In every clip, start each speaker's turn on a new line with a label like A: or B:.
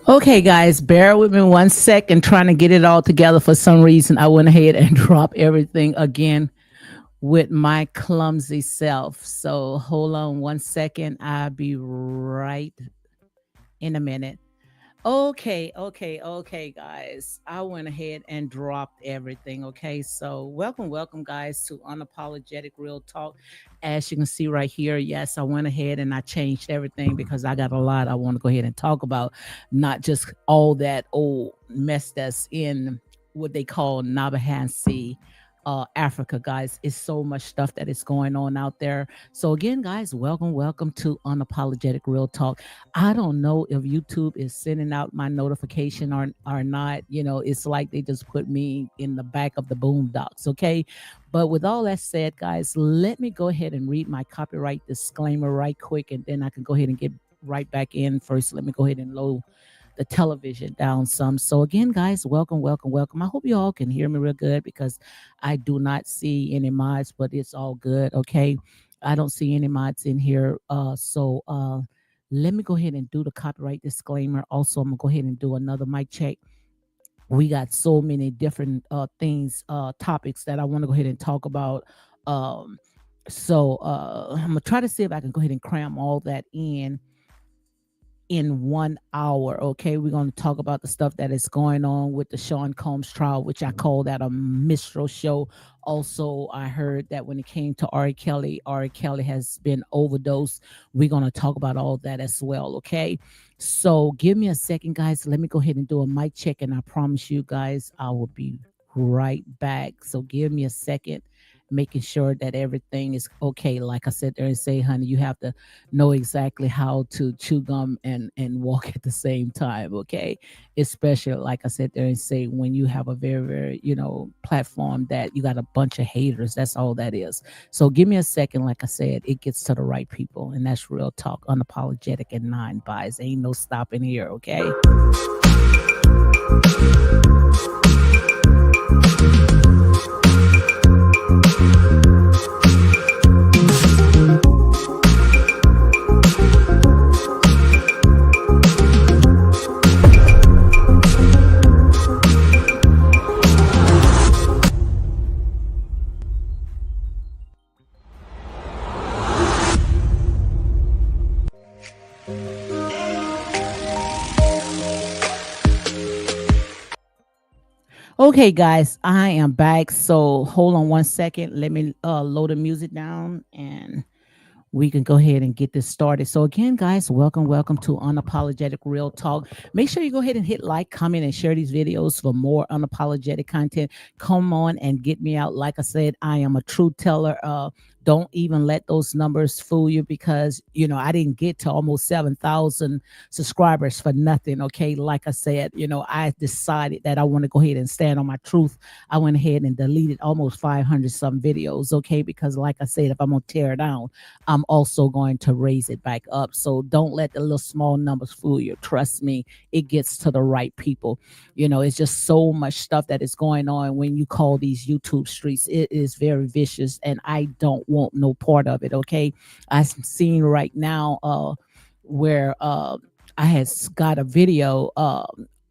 A: Okay, guys, bear with me 1 second trying to get it all together. For some reason, I went ahead and dropped everything again with my clumsy self. So hold on 1 second. I'll be right in a minute. Okay, guys. I went ahead and dropped everything. Okay, so welcome, guys, to Unapologetic Real Talk. As you can see right here, yes, I went ahead and I changed everything because I got a lot I want to go ahead and talk about, not just all that old mess that's in what they call Nabahansi. Africa, guys. It's so much stuff that is going on out there. So again, guys, welcome to Unapologetic Real Talk. I don't know if YouTube is sending out my notification or not. You know, it's like they just put me in the back of the boondocks. Okay. But with all that said, guys, let me go ahead and read my copyright disclaimer right quick, and then I can go ahead and get right back in. First, let me go ahead and load the television down some. So again, guys, welcome. I hope you all can hear me real good because I do not see any mods, but it's all good. Okay. I don't see any mods in here. So let me go ahead and do the copyright disclaimer. Also, I'm gonna go ahead and do another mic check. We got so many different things, topics that I want to go ahead and talk about. Um, so I'm gonna try to see if I can go ahead and cram all that in in 1 hour. Okay, we're going to talk about the stuff that is going on with the Sean Combs trial, which I call that a minstrel show. Also, I heard that when it came to Ari Kelly has been overdosed. We're going to talk about all that as well. Okay, so give me a second, guys. Let me go ahead and do a mic check, and I promise you guys I will be right back. So give me a second, making sure that everything is okay. Like I said there and say, honey, you have to know exactly how to chew gum and walk at the same time. Okay, especially like I said there and say, when you have a very platform that you got a bunch of haters. That's all that is. So give me a second. Like I said, it gets to the right people, and that's real talk, unapologetic and nine buys. Ain't no stopping here. Okay. Okay, guys, I am back. So hold on one second. Let me load the music down, and we can go ahead and get this started. So again, guys, welcome to Unapologetic Real Talk. Make sure you go ahead and hit like, comment, and share these videos for more unapologetic content. Come on and get me out. Like I said, I am a truth teller. Don't even let those numbers fool you, because I didn't get to almost 7,000 subscribers for nothing. Okay, like I said, I decided that I want to go ahead and stand on my truth. I went ahead and deleted almost 500 some videos. Okay, because like I said, if I'm gonna tear it down, I'm also going to raise it back up. So don't let the little small numbers fool you. Trust me, it gets to the right people. It's just so much stuff that is going on when you call these YouTube streets. It is very vicious, and I don't want no part of it. Okay, I've seen right now where I had got a video.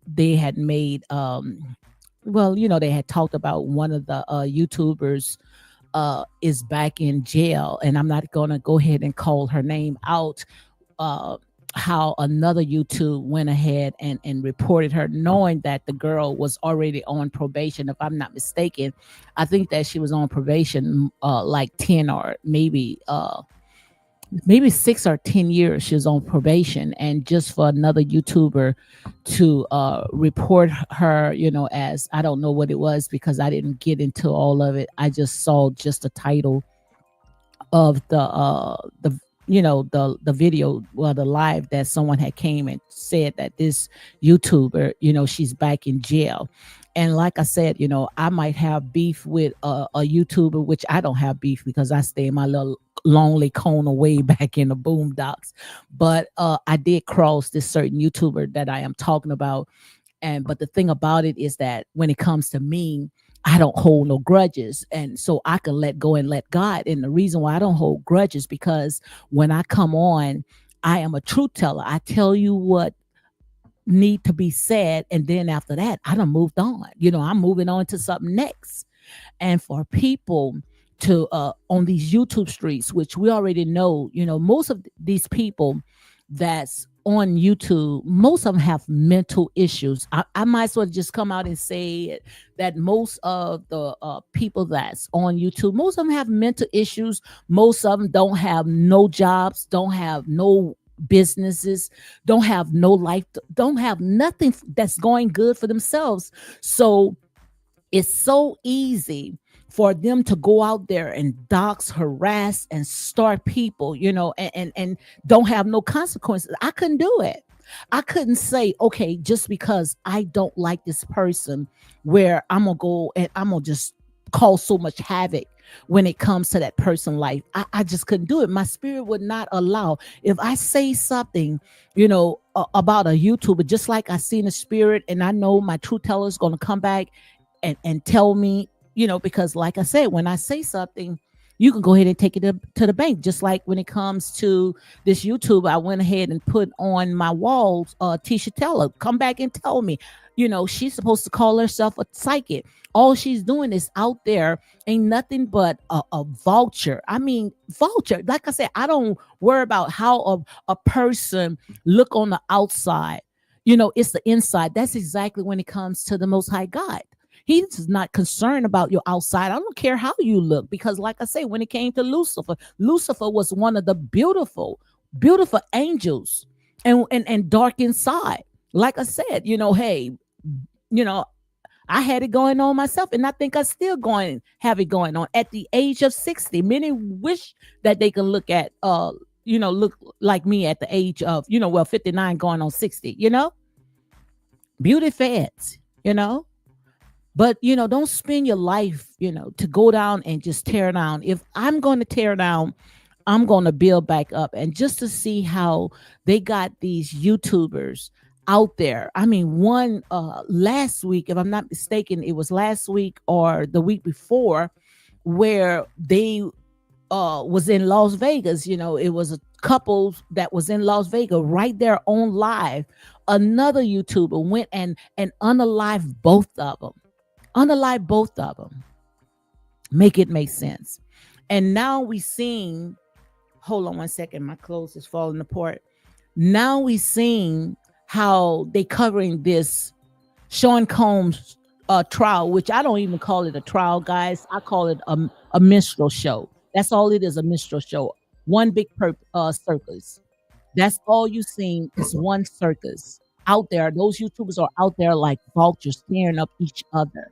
A: They had made well, they had talked about one of the YouTubers is back in jail, and I'm not gonna go ahead and call her name out. Uh, how another YouTube went ahead and reported her, knowing that the girl was already on probation. If I'm not mistaken, I think that she was on probation like 10 or maybe 6 or 10 years. She was on probation, and just for another YouTuber to report her, as I don't know what it was, because I didn't get into all of it. I just saw just the title of the the video, well, the live, that someone had came and said that this YouTuber, she's back in jail. And like I said, I might have beef with a YouTuber, which I don't have beef, because I stay in my little lonely corner way back in the boondocks. But I did cross this certain YouTuber that I am talking about. And but the thing about it is that when it comes to me, I don't hold no grudges. And so I can let go and let God. And the reason why I don't hold grudges, because when I come on, I am a truth teller. I tell you what need to be said. And then after that, I done moved on. I'm moving on to something next. And for people to on these YouTube streets, which we already know, most of these people that's on YouTube, most of them have mental issues. I might as well just come out and say it, that most of the people that's on YouTube, most of them have mental issues. Most of them don't have no jobs, don't have no businesses, don't have no life, don't have nothing that's going good for themselves. So it's so easy for them to go out there and dox, harass, and start people, and don't have no consequences. I couldn't do it. I couldn't say, okay, just because I don't like this person, where I'm gonna go and I'm gonna just cause so much havoc when it comes to that person's life. I just couldn't do it. My spirit would not allow. If I say something, about a YouTuber, just like I see in the spirit, and I know my truth teller is gonna come back and tell me, because like I said, when I say something, you can go ahead and take it to the bank. Just like when it comes to this YouTube, I went ahead and put on my walls, Tisha Teller, come back and tell me, she's supposed to call herself a psychic. All she's doing is out there, ain't nothing but a vulture. I mean, vulture. Like I said, I don't worry about how a person look on the outside. It's the inside. That's exactly when it comes to the Most High God. He's not concerned about your outside. I don't care how you look, because like I say, when it came to Lucifer, Lucifer was one of the beautiful, beautiful angels, and dark inside. Like I said, hey, you know, I had it going on myself, and I think I still going have it going on at the age of 60. Many wish that they can look like me at the age of, 59 going on 60, beauty fads, but don't spend your life, to go down and just tear down. If I'm going to tear down, I'm going to build back up. And just to see how they got these YouTubers out there. I mean, one last week, if I'm not mistaken, it was last week or the week before, where they was in Las Vegas. It was a couple that was in Las Vegas right there on live. Another YouTuber went and unalived both of them. Unalive both of them. Make it make sense. And now we seeing, hold on one second, my clothes is falling apart. Now we seeing how they covering this Sean Combs trial, which I don't even call it a trial, guys. I call it a minstrel show. That's all it is, a minstrel show. One big circus. That's all you seen is one circus. Out there, those YouTubers are out there like vultures tearing up each other.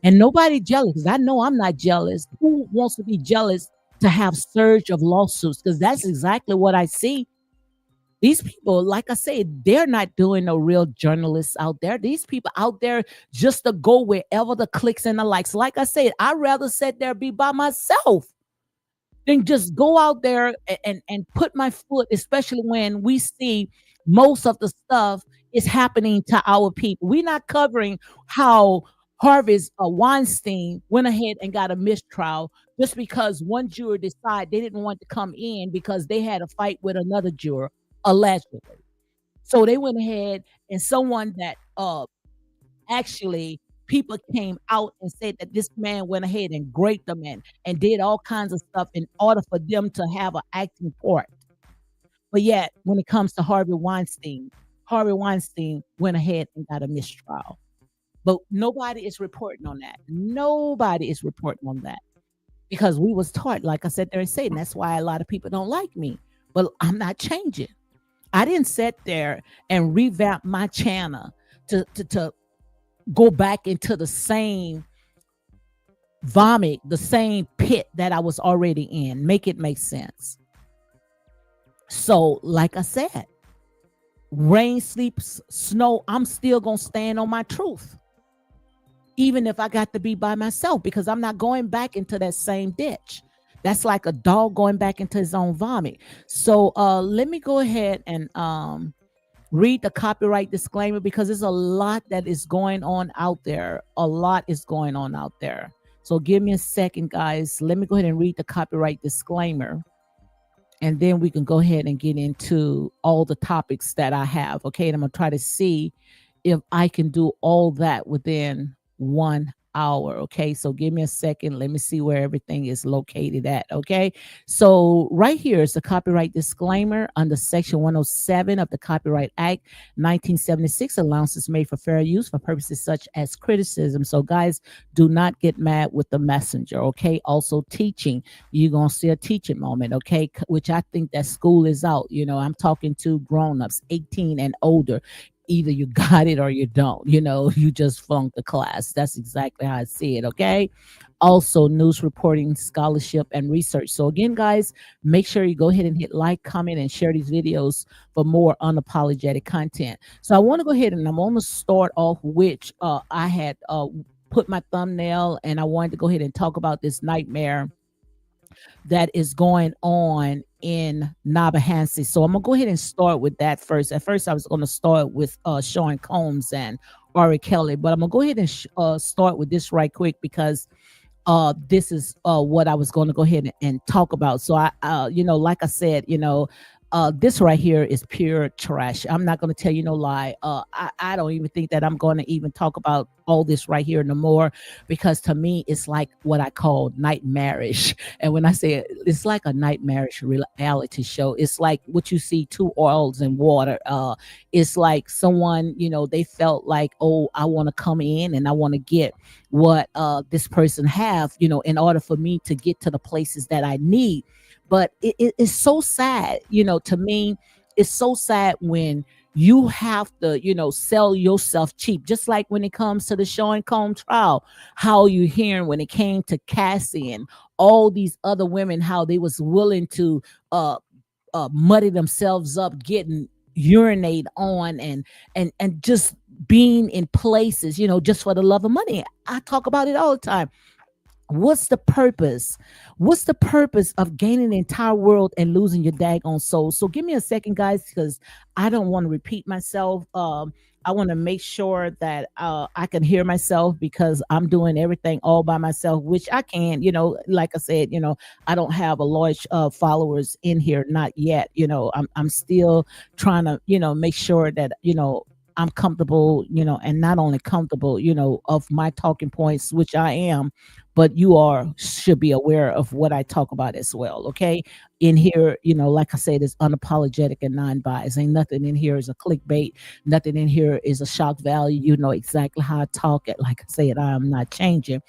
A: And nobody jealous, because I know I'm not jealous. Who wants to be jealous to have surge of lawsuits? Because that's exactly what I see. These people, like I said, they're not doing no real journalists out there. These people out there just to go wherever the clicks and the likes. Like I said, I'd rather sit there be by myself than just go out there and put my foot, especially when we see most of the stuff is happening to our people. We're not covering how Harvey's Weinstein went ahead and got a mistrial just because one juror decided they didn't want to come in because they had a fight with another juror, allegedly. So they went ahead, and someone that actually people came out and said that this man went ahead and raped them and did all kinds of stuff in order for them to have an acting part. But yet, when it comes to Harvey Weinstein went ahead and got a mistrial. But nobody is reporting on that. Nobody is reporting on that, because we was taught, like I said there and said, and that's why a lot of people don't like me. But I'm not changing. I didn't sit there and revamp my channel to go back into the same vomit, the same pit that I was already in. Make it make sense. So, like I said, rain, sleep, snow, I'm still going to stand on my truth. Even if I got to be by myself, because I'm not going back into that same ditch. That's like a dog going back into his own vomit. So let me go ahead and read the copyright disclaimer, because there's a lot that is going on out there. A lot is going on out there. So give me a second, guys. Let me go ahead and read the copyright disclaimer, and then we can go ahead and get into all the topics that I have. Okay, and I'm going to try to see if I can do all that within 1 hour. Okay, so give me a second. Let me see where everything is located at. Okay, so right here is the copyright disclaimer under Section 107 of the Copyright Act 1976. Allowances made for fair use for purposes such as criticism. So guys, do not get mad with the messenger. Okay, also teaching, you're gonna see a teaching moment. Okay, which I think that school is out. I'm talking to grown-ups 18 and older. Either you got it or you don't. You just flunked the class. That's exactly how I see it. Okay. Also, news reporting, scholarship, and research. So again, guys, make sure you go ahead and hit like, comment, and share these videos for more unapologetic content. So I want to go ahead and I'm going to start off, which I had put my thumbnail, and I wanted to go ahead and talk about this nightmare that is going on in Nabahansi. So I'm gonna go ahead and start with that first. At first, I was gonna start with Sean Combs and Ari Kelly, but I'm gonna go ahead and start with this right quick, because this is what I was going to go ahead and talk about. So like I said, this right here is pure trash. I'm not going to tell you no lie. I don't even think that I'm going to even talk about all this right here no more, because to me it's like what I call nightmarish. And when I say it, it's like a nightmarish reality show. It's like what you see, two oils and water. It's like someone, they felt like, oh, I want to come in and I want to get what this person have, in order for me to get to the places that I need. But it's so sad, to me. It's so sad when you have to, sell yourself cheap. Just like when it comes to the Sean Combs trial, how you hearing when it came to Cassie and all these other women, how they was willing to uh muddy themselves up, getting urinate on, and just being in places, just for the love of money. I talk about it all the time. What's the purpose? What's the purpose of gaining the entire world and losing your daggone soul? So give me a second, guys, because I don't want to repeat myself. I want to make sure that I can hear myself, because I'm doing everything all by myself, which I can. Like I said, I don't have a large followers in here, not yet. I'm still trying to, make sure that I'm comfortable, and not only comfortable, of my talking points, which I am, but you are should be aware of what I talk about as well. Okay. In here, like I said, it's unapologetic and non-biased. Ain't nothing in here is a clickbait. Nothing in here is a shock value. You know exactly how I talk it. Like I said, I am not changing.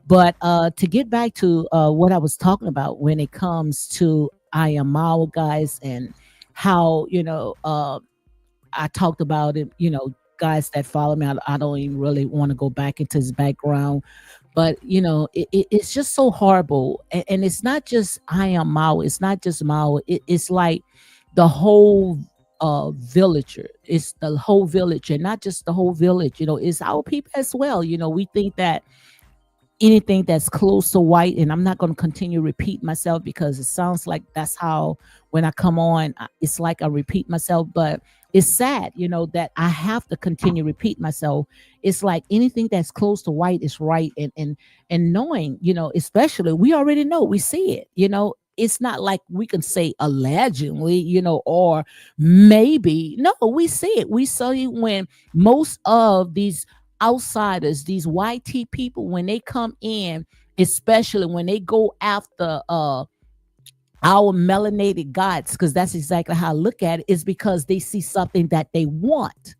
A: But to get back to what I was talking about when it comes to I am Mao, guys, and how, I talked about it, guys that follow me. I don't even really want to go back into his background, but it's just so horrible. And it's not just I am Mao. It's not just Mao. It's like the whole villager. It's the whole village, and not just the whole village. It's our people as well. We think that anything that's close to white, and I'm not going to continue to repeat myself, because it sounds like that's how when I come on, it's like I repeat myself. But it's sad, that I have to continue to repeat myself. It's like anything that's close to white is right. And knowing, especially, we already know, we see it. It's not like we can say allegedly, or maybe. No, we see it. We see when most of these outsiders, these YT people, when they come in, especially when they go after our melanated gods, because that's exactly how I look at it, is because they see something that they want.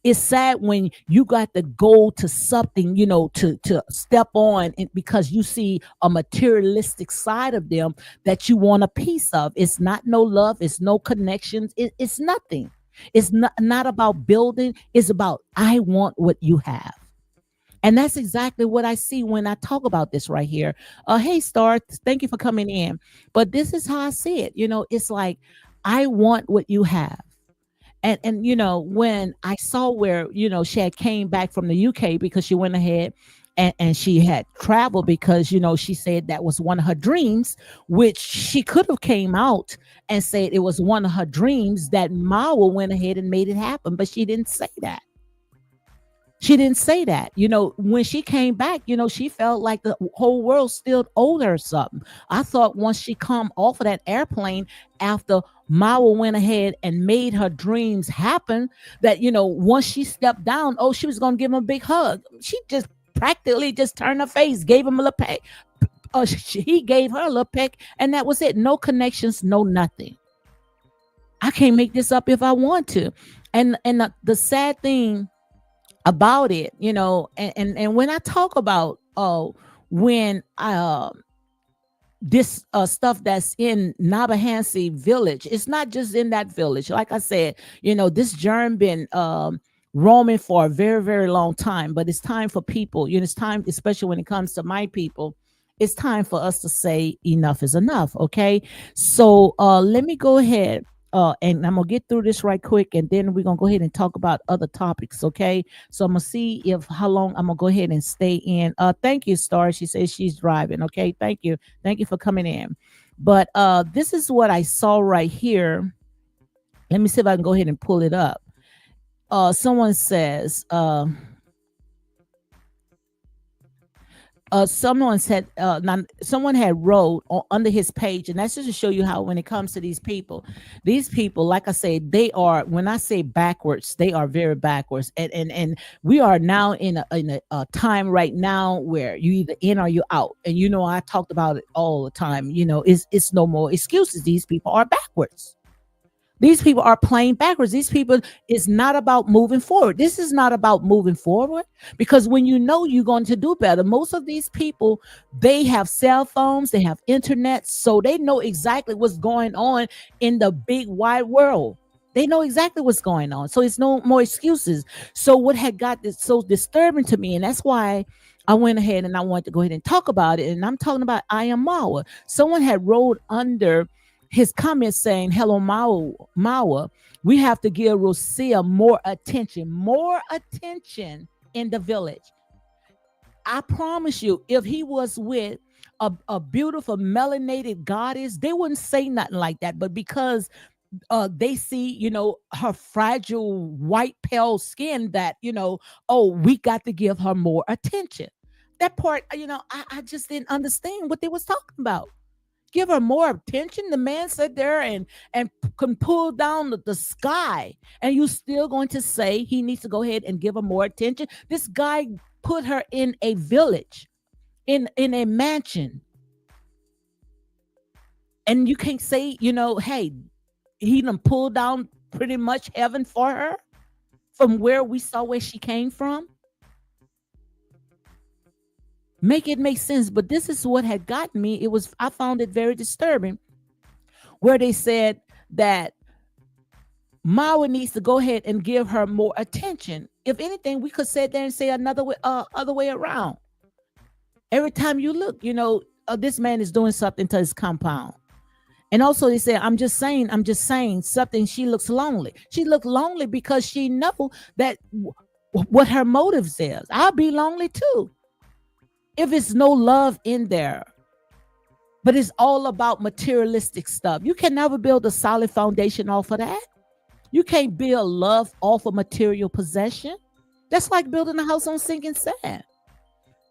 A: It's sad when you got to go to something, to step on, and because you see a materialistic side of them that you want a piece of. It's not no love, it's no connections, it's nothing. It's not about building, it's about I want what you have. And that's exactly what I see when I talk about this right here. Hey, Star, thank you for coming in. But this is how I see it. It's like I want what you have. And when I saw where she had came back from the UK, because she went ahead and she had traveled, because she said that was one of her dreams, which she could have came out and said it was one of her dreams, that Mawa went ahead and made it happen, but she didn't say that. She didn't say that. When she came back, she felt like the whole world still owed her something. I thought once she come off of that airplane, after Mawa went ahead and made her dreams happen, that, once she stepped down, oh, she was going to give him a big hug. She just practically just turned her face, gave him a little peck. He gave her a little peck, and that was it. No connections, no nothing. I can't make this up if I want to. And the sad thing about it, and when I talk about when this stuff that's in Nabahansi village, it's not just in that village. Like I said, this germ been roaming for a very, very long time, but it's time for people, it's time, especially when it comes to my people, it's time for us to say enough is enough. Okay. So let me go ahead, and I'm gonna get through this right quick, and then we're gonna go ahead and talk about other topics. Okay. So I'm gonna see if how long I'm gonna go ahead and stay in. Thank you, Star. She says she's driving. Okay, thank you. Thank you for coming in. But this is what I saw right here. Let me see if I can go ahead and pull it up. Someone says, someone said, someone had wrote under his page, and that's just to show you how when it comes to these people, like I say, they are, when I say backwards, they are very backwards, and we are now in a time right now where you either in or you out, and I talked about it all the time. It's no more excuses. These people are backwards. These people are playing backwards. These people, it's not about moving forward. This is not about moving forward, because when you're going to do better, most of these people, they have cell phones, they have internet, so they know exactly what's going on in the big wide world. They know exactly what's going on. So it's no more excuses. So what had got this so disturbing to me, and that's why I went ahead and I wanted to go ahead and talk about it. And I'm talking about I Am Mawa. Someone had wrote under his comments saying, "Hello, Mawa, we have to give Rosia more attention in the village." I promise you, if he was with a beautiful melanated goddess, they wouldn't say nothing like that. But because they see, her fragile white pale skin, that, oh, we got to give her more attention. That part, I just didn't understand what they was talking about. Give her more attention. The man sat there and can pull down the sky, and you still going to say he needs to go ahead and give her more attention? This guy put her in a village, in a mansion, and you can't say, hey, he done pulled down pretty much heaven for her from where we saw where she came from. Make it make sense. But this is what had gotten me. I found it very disturbing, where they said that Mawa needs to go ahead and give her more attention. If anything, we could sit there and say another way, other way around. Every time you look, this man is doing something to his compound. And also they say, I'm just saying something. She looks lonely. She looked lonely because she know that what her motives is. I'll be lonely too if it's no love in there. But it's all about materialistic stuff. You can never build a solid foundation off of that. You can't build love off of material possession. That's like building a house on sinking sand.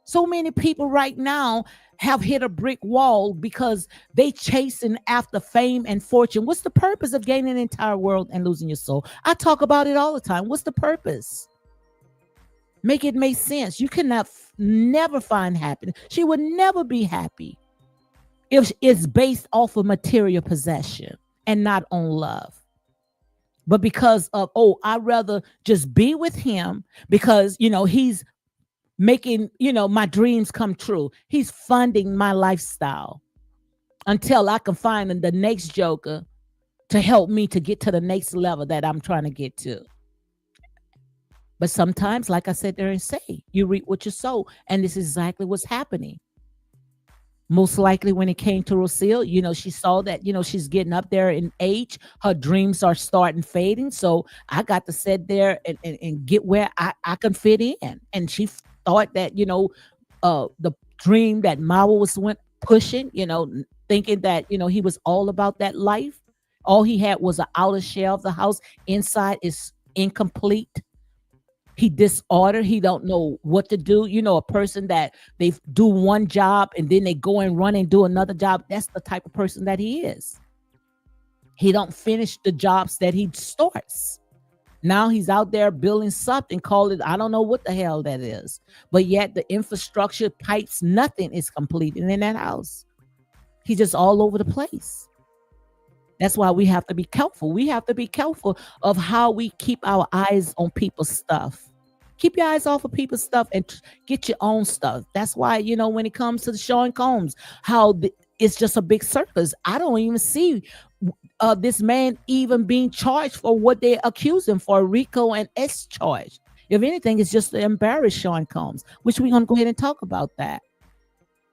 A: So many people right now have hit a brick wall because they chasing after fame and fortune. What's the purpose of gaining the entire world and losing your soul? I talk about it all the time. What's the purpose? Make it make sense. You cannot never find happiness. She would never be happy if it's based off of material possession and not on love. But because of, oh, I'd rather just be with him because, he's making, my dreams come true. He's funding my lifestyle until I can find the next joker to help me to get to the next level that I'm trying to get to. But sometimes, like I said there and say, you reap what you sow. And this is exactly what's happening. Most likely when it came to Rocio, she saw that, she's getting up there in age. Her dreams are starting fading. So I got to sit there and get where I can fit in. And she thought that, the dream that Mawa was pushing, thinking that, he was all about that life. All he had was an outer shell of the house. Inside is incomplete. He disordered. He don't know what to do. A person that they do one job and then they go and run and do another job. That's the type of person that he is. He don't finish the jobs that he starts. Now he's out there building something, call it, I don't know what the hell that is. But yet the infrastructure, pipes, nothing is completed in that house. He's just all over the place. That's why we have to be careful. We have to be careful of how we keep our eyes on people's stuff. Keep your eyes off of people's stuff and get your own stuff. That's why, when it comes to the Sean Combs, it's just a big circus. I don't even see this man even being charged for what they accuse him for, RICO and S charge. If anything, it's just to embarrass Sean Combs, which we're going to go ahead and talk about that.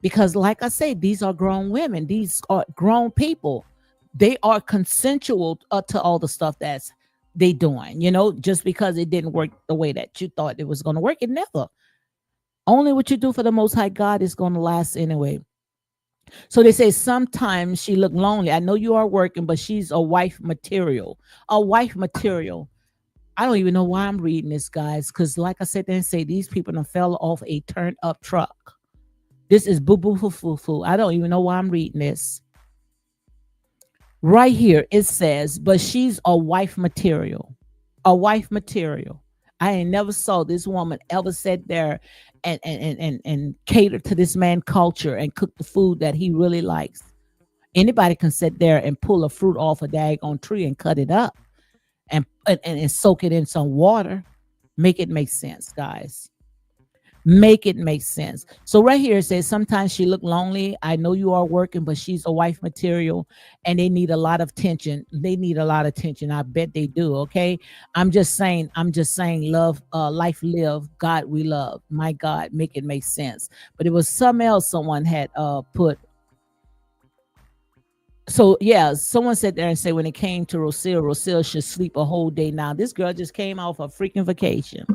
A: Because like I say, these are grown women. These are grown people. They are consensual to all the stuff that's they doing, just because it didn't work the way that you thought it was going to work. It never. Only what you do for the Most High God is going to last anyway. So they say sometimes she looked lonely. I know you are working, but she's a wife material. A wife material. I don't even know why I'm reading this, guys, because like I said, they say these people done fell off a turned up truck. This is boo boo foo foo foo. I don't even know why I'm reading this. Right here, it says, but she's a wife material. A wife material. I ain't never saw this woman ever sit there and cater to this man culture and cook the food that he really likes. Anybody can sit there and pull a fruit off a daggone tree and cut it up and soak it in some water. Make it make sense, guys. Make it make sense. So right here it says sometimes she look lonely. I know you are working, but she's a wife material and they need a lot of attention. They need a lot of attention. I bet they do. Okay. I'm just saying love, life live, God we love. My God, make it make sense. But it was something else someone had put. So yeah, someone sat there and said when it came to Rocio should sleep a whole day. Now this girl just came off a freaking vacation.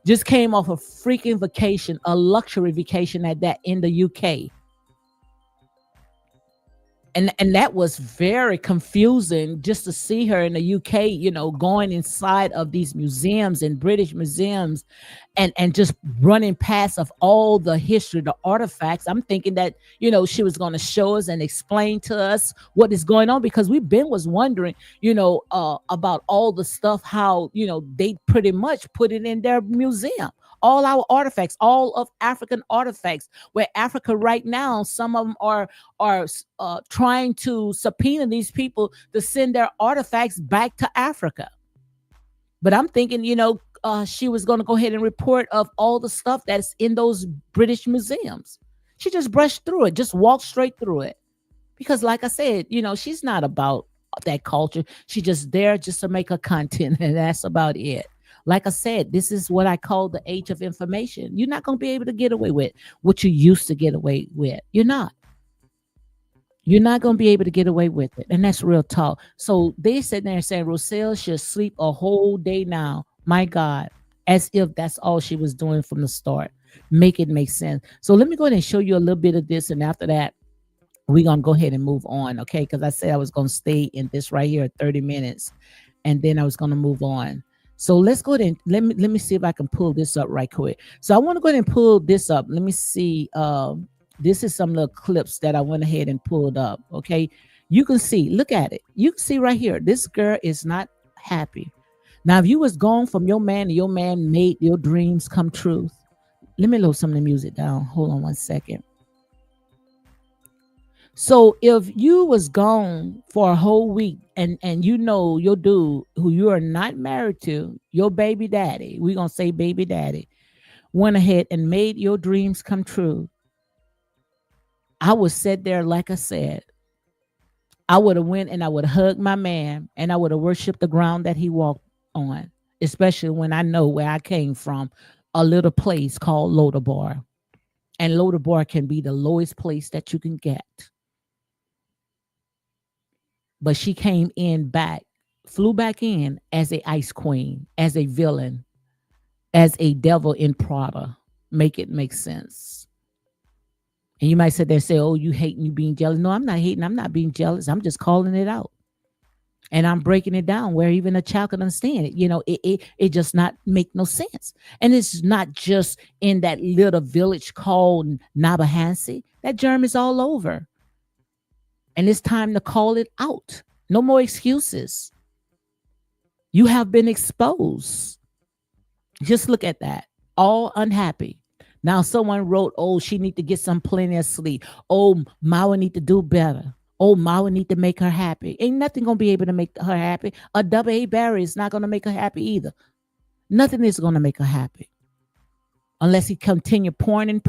A: Just came off a freaking vacation, a luxury vacation at that in the UK. And that was very confusing just to see her in the UK, going inside of these museums and British museums and just running past of all the history, the artifacts. I'm thinking that, she was going to show us and explain to us what is going on because we've been was wondering, about all the stuff, how, they pretty much put it in their museum. All our artifacts, all of African artifacts, where Africa right now, some of them are trying to subpoena these people to send their artifacts back to Africa. But I'm thinking, she was going to go ahead and report of all the stuff that's in those British museums. She just brushed through it, just walked straight through it. Because like I said, she's not about that culture. She's just there just to make her content, and that's about it. Like I said, this is what I call the age of information. You're not going to be able to get away with what you used to get away with. You're not. You're not going to be able to get away with it. And that's real talk. So they sitting there saying Roselle should sleep a whole day now. My God. As if that's all she was doing from the start. Make it make sense. So let me go ahead and show you a little bit of this. And after that, we're going to go ahead and move on. Okay. Because I said I was going to stay in this right here 30 minutes. And then I was going to move on. So let's go ahead and let me see if I can pull this up right quick. So I want to go ahead and pull this up. Let me see. This is some little clips that I went ahead and pulled up. Okay. You can see, look at it. You can see right here. This girl is not happy. Now, if you was gone from your man and your man made your dreams come true. Let me load some of the music down. Hold on one second. So if you was gone for a whole week and your dude who you are not married to, your baby daddy, we're going to say baby daddy, went ahead and made your dreams come true, I would sit there, like I said, I would have went and I would have hugged my man and I would have worshiped the ground that he walked on, especially when I know where I came from, a little place called Lodabar. And Lodabar can be the lowest place that you can get. But she came in back, flew back in as a ice queen, as a villain, as a devil in Prada. Make it make sense. And you might sit there and say, oh, you hating, you being jealous. No, I'm not hating. I'm not being jealous. I'm just calling it out. And I'm breaking it down where even a child can understand it. It just not make no sense. And it's not just in that little village called Nabahansi. That germ is all over. And it's time to call it out. No more excuses. You have been exposed. Just look at that. All unhappy. Now someone wrote, oh, she need to get some plenty of sleep. Oh, Mawa need to do better. Oh, Mawa need to make her happy. Ain't nothing going to be able to make her happy. A double A berry is not going to make her happy either. Nothing is going to make her happy. Unless he continue pouring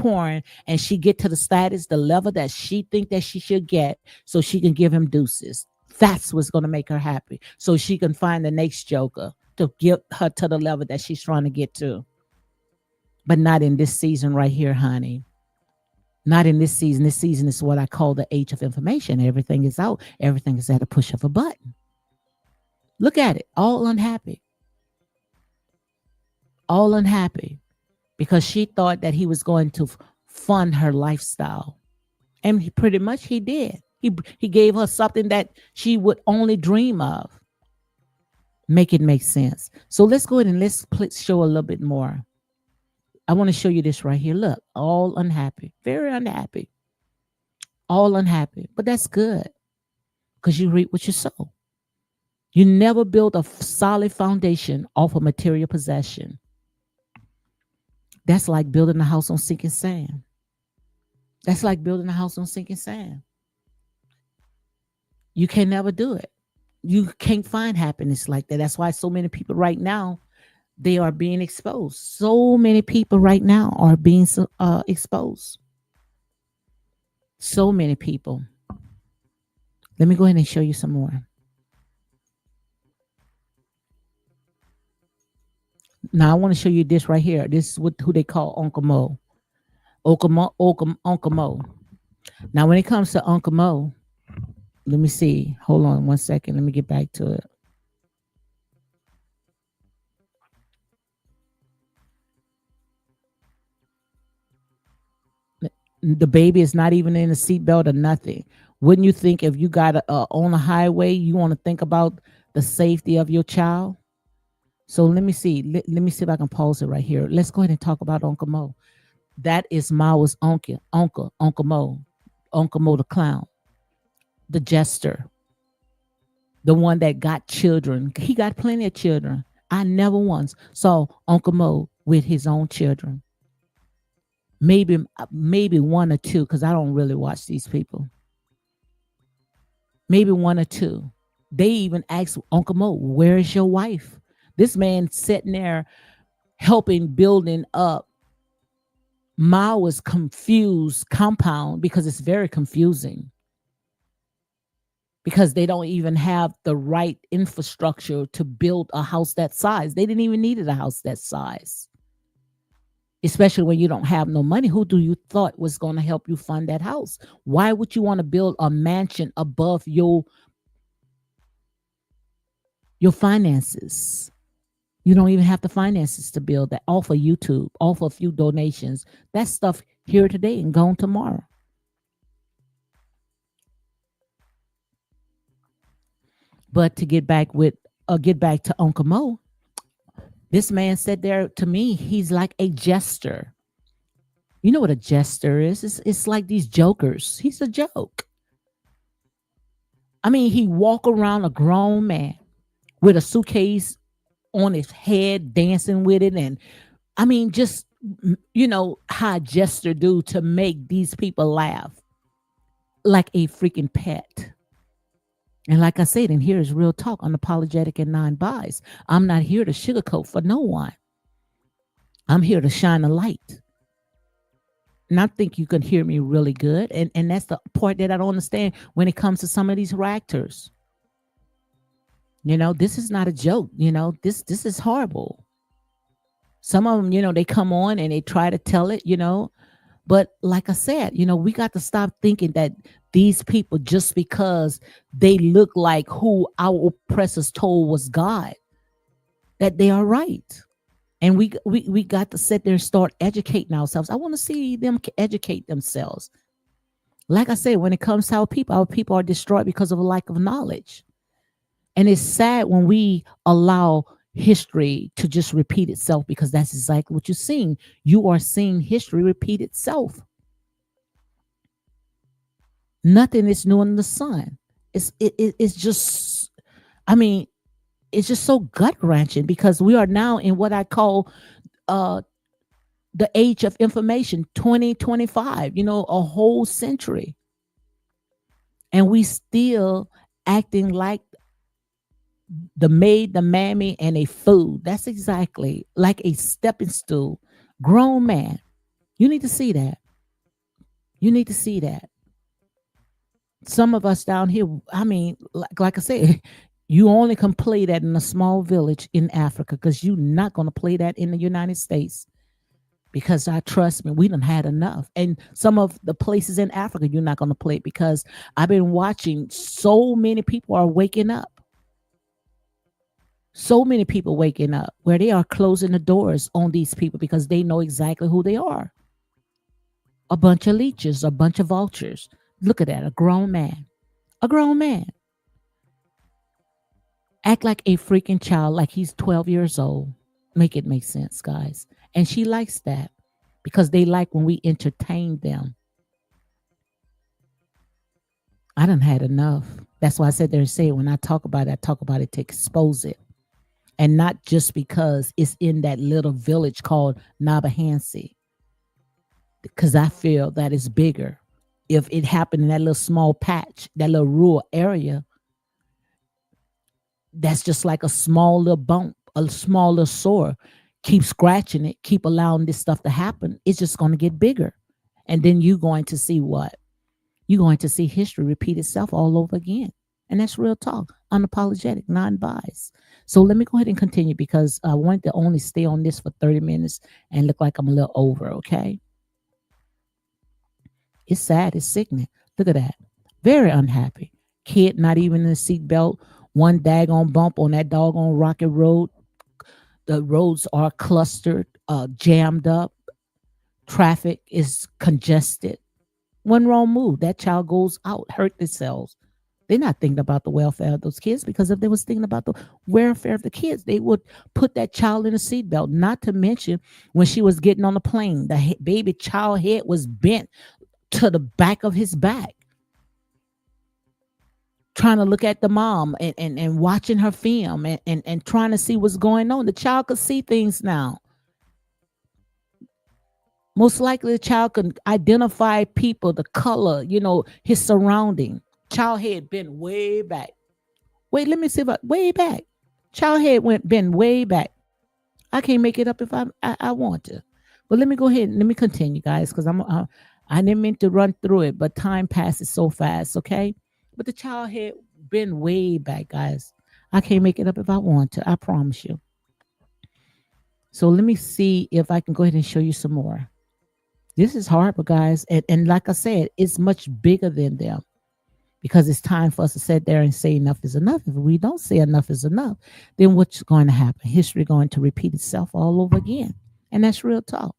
A: and she get to the status, the level that she think that she should get so she can give him deuces. That's what's going to make her happy. So she can find the next joker to get her to the level that she's trying to get to. But not in this season right here, honey. Not in this season. This season is what I call the age of information. Everything is out. Everything is at a push of a button. Look at it. All unhappy. All unhappy. Because she thought that he was going to fund her lifestyle. And pretty much he did. He gave her something that she would only dream of. Make it make sense. So let's go ahead and let's show a little bit more. I want to show you this right here. Look, all unhappy, very unhappy, all unhappy. But that's good because you reap what you sow. You never build a solid foundation off of material possession. That's like building a house on sinking sand. That's like building a house on sinking sand. You can never do it. You can't find happiness like that. That's why so many people right now, they are being exposed. So many people right now are being exposed. So many people. Let me go ahead and show you some more. Now I want to show you this right here. This is what who they call Uncle Mo. Uncle Mo. Now when it comes to Uncle Mo, let me see. Hold on 1 second. Let me get back to it. The baby is not even in a seatbelt or nothing. Wouldn't you think if you got on a highway, you want to think about the safety of your child? So let me see. Let me see if I can pause it right here. Let's go ahead and talk about Uncle Mo. That is Mao's Uncle Mo, Uncle Mo the clown, the jester, the one that got children. He got plenty of children. I never once saw Uncle Mo with his own children. Maybe one or two, because I don't really watch these people. Maybe one or two. They even asked Uncle Mo, "Where is your wife?" This man sitting there helping building up Mao's confused compound because it's very confusing. Because they don't even have the right infrastructure to build a house that size. They didn't even need a house that size. Especially when you don't have no money. Who do you thought was going to help you fund that house? Why would you want to build a mansion above your finances? You don't even have the finances to build that. Off of YouTube, off a few donations. That stuff here today and gone tomorrow. But to get back to Uncle Mo, this man said there to me, he's like a jester. You know what a jester is? It's like these jokers. He's a joke. I mean, he walk around a grown man with a suitcase on his head, dancing with it, and I mean, just how a jester do to make these people laugh, like a freaking pet. And like I said, and here is real talk, unapologetic and non-biased. I'm not here to sugarcoat for no one. I'm here to shine a light. And I think you can hear me really good. And that's the part that I don't understand when it comes to some of these actors. This is not a joke. This is horrible. Some of them, they come on and they try to tell it. But like I said, we got to stop thinking that these people, just because they look like who our oppressors told was God, that they are right. And we got to sit there and start educating ourselves. I want to see them educate themselves. Like I said, when it comes to our people are destroyed because of a lack of knowledge. And it's sad when we allow history to just repeat itself, because that's exactly what you're seeing. You are seeing history repeat itself. Nothing is new under the sun. It's just, I mean, it's just so gut wrenching, because we are now in what I call the age of information, 2025, a whole century. And we still acting like the maid, the mammy, and a fool. That's exactly like a stepping stool. Grown man. You need to see that. You need to see that. Some of us down here, I mean, like I said, you only can play that in a small village in Africa, because you're not going to play that in the United States. Because I trust me, we done had enough. And some of the places in Africa, you're not going to play it, because I've been watching so many people are waking up. So many people waking up where they are closing the doors on these people, because they know exactly who they are. A bunch of leeches, a bunch of vultures. Look at that, a grown man. A grown man. Act like a freaking child, like he's 12 years old. Make it make sense, guys. And she likes that. because they like when we entertain them. I done had enough. That's why I said there and say when I talk about it, I talk about it to expose it. And not just because it's in that little village called Nabahansi, because I feel that it's bigger. If it happened in that little small patch, that little rural area, that's just like a small little bump, a small little sore. Keep scratching it, keep allowing this stuff to happen. It's just going to get bigger. And then you're going to see what? You're going to see history repeat itself all over again. And that's real talk, unapologetic, non biased. So let me go ahead and continue because I wanted to only stay on this for 30 minutes and look like I'm a little over, okay? It's sad, it's sickening. Look at that. Very unhappy. Kid not even in the seatbelt. One daggone bump on that doggone rocket road. The roads are clustered, jammed up. Traffic is congested. One wrong move, that child goes out, hurt themselves. They're not thinking about the welfare of those kids because if they was thinking about the welfare of the kids, they would put that child in a seatbelt. Not to mention when she was getting on the plane, the baby child head was bent to the back of his back, trying to look at the mom and watching her film and trying to see what's going on. The child could see things now. Most likely the child can identify people, the color, his surrounding. Child head bent way back. Wait, let me see if way back. Child head went bent way back. I can't make it up if I want to. But let me go ahead and let me continue, guys, because I didn't mean to run through it, but time passes so fast, okay? But the child head been way back, guys. I can't make it up if I want to. I promise you. So let me see if I can go ahead and show you some more. This is horrible, guys. And like I said, it's much bigger than them because it's time for us to sit there and say enough is enough. If we don't say enough is enough, then what's going to happen? History going to repeat itself all over again. And that's real talk.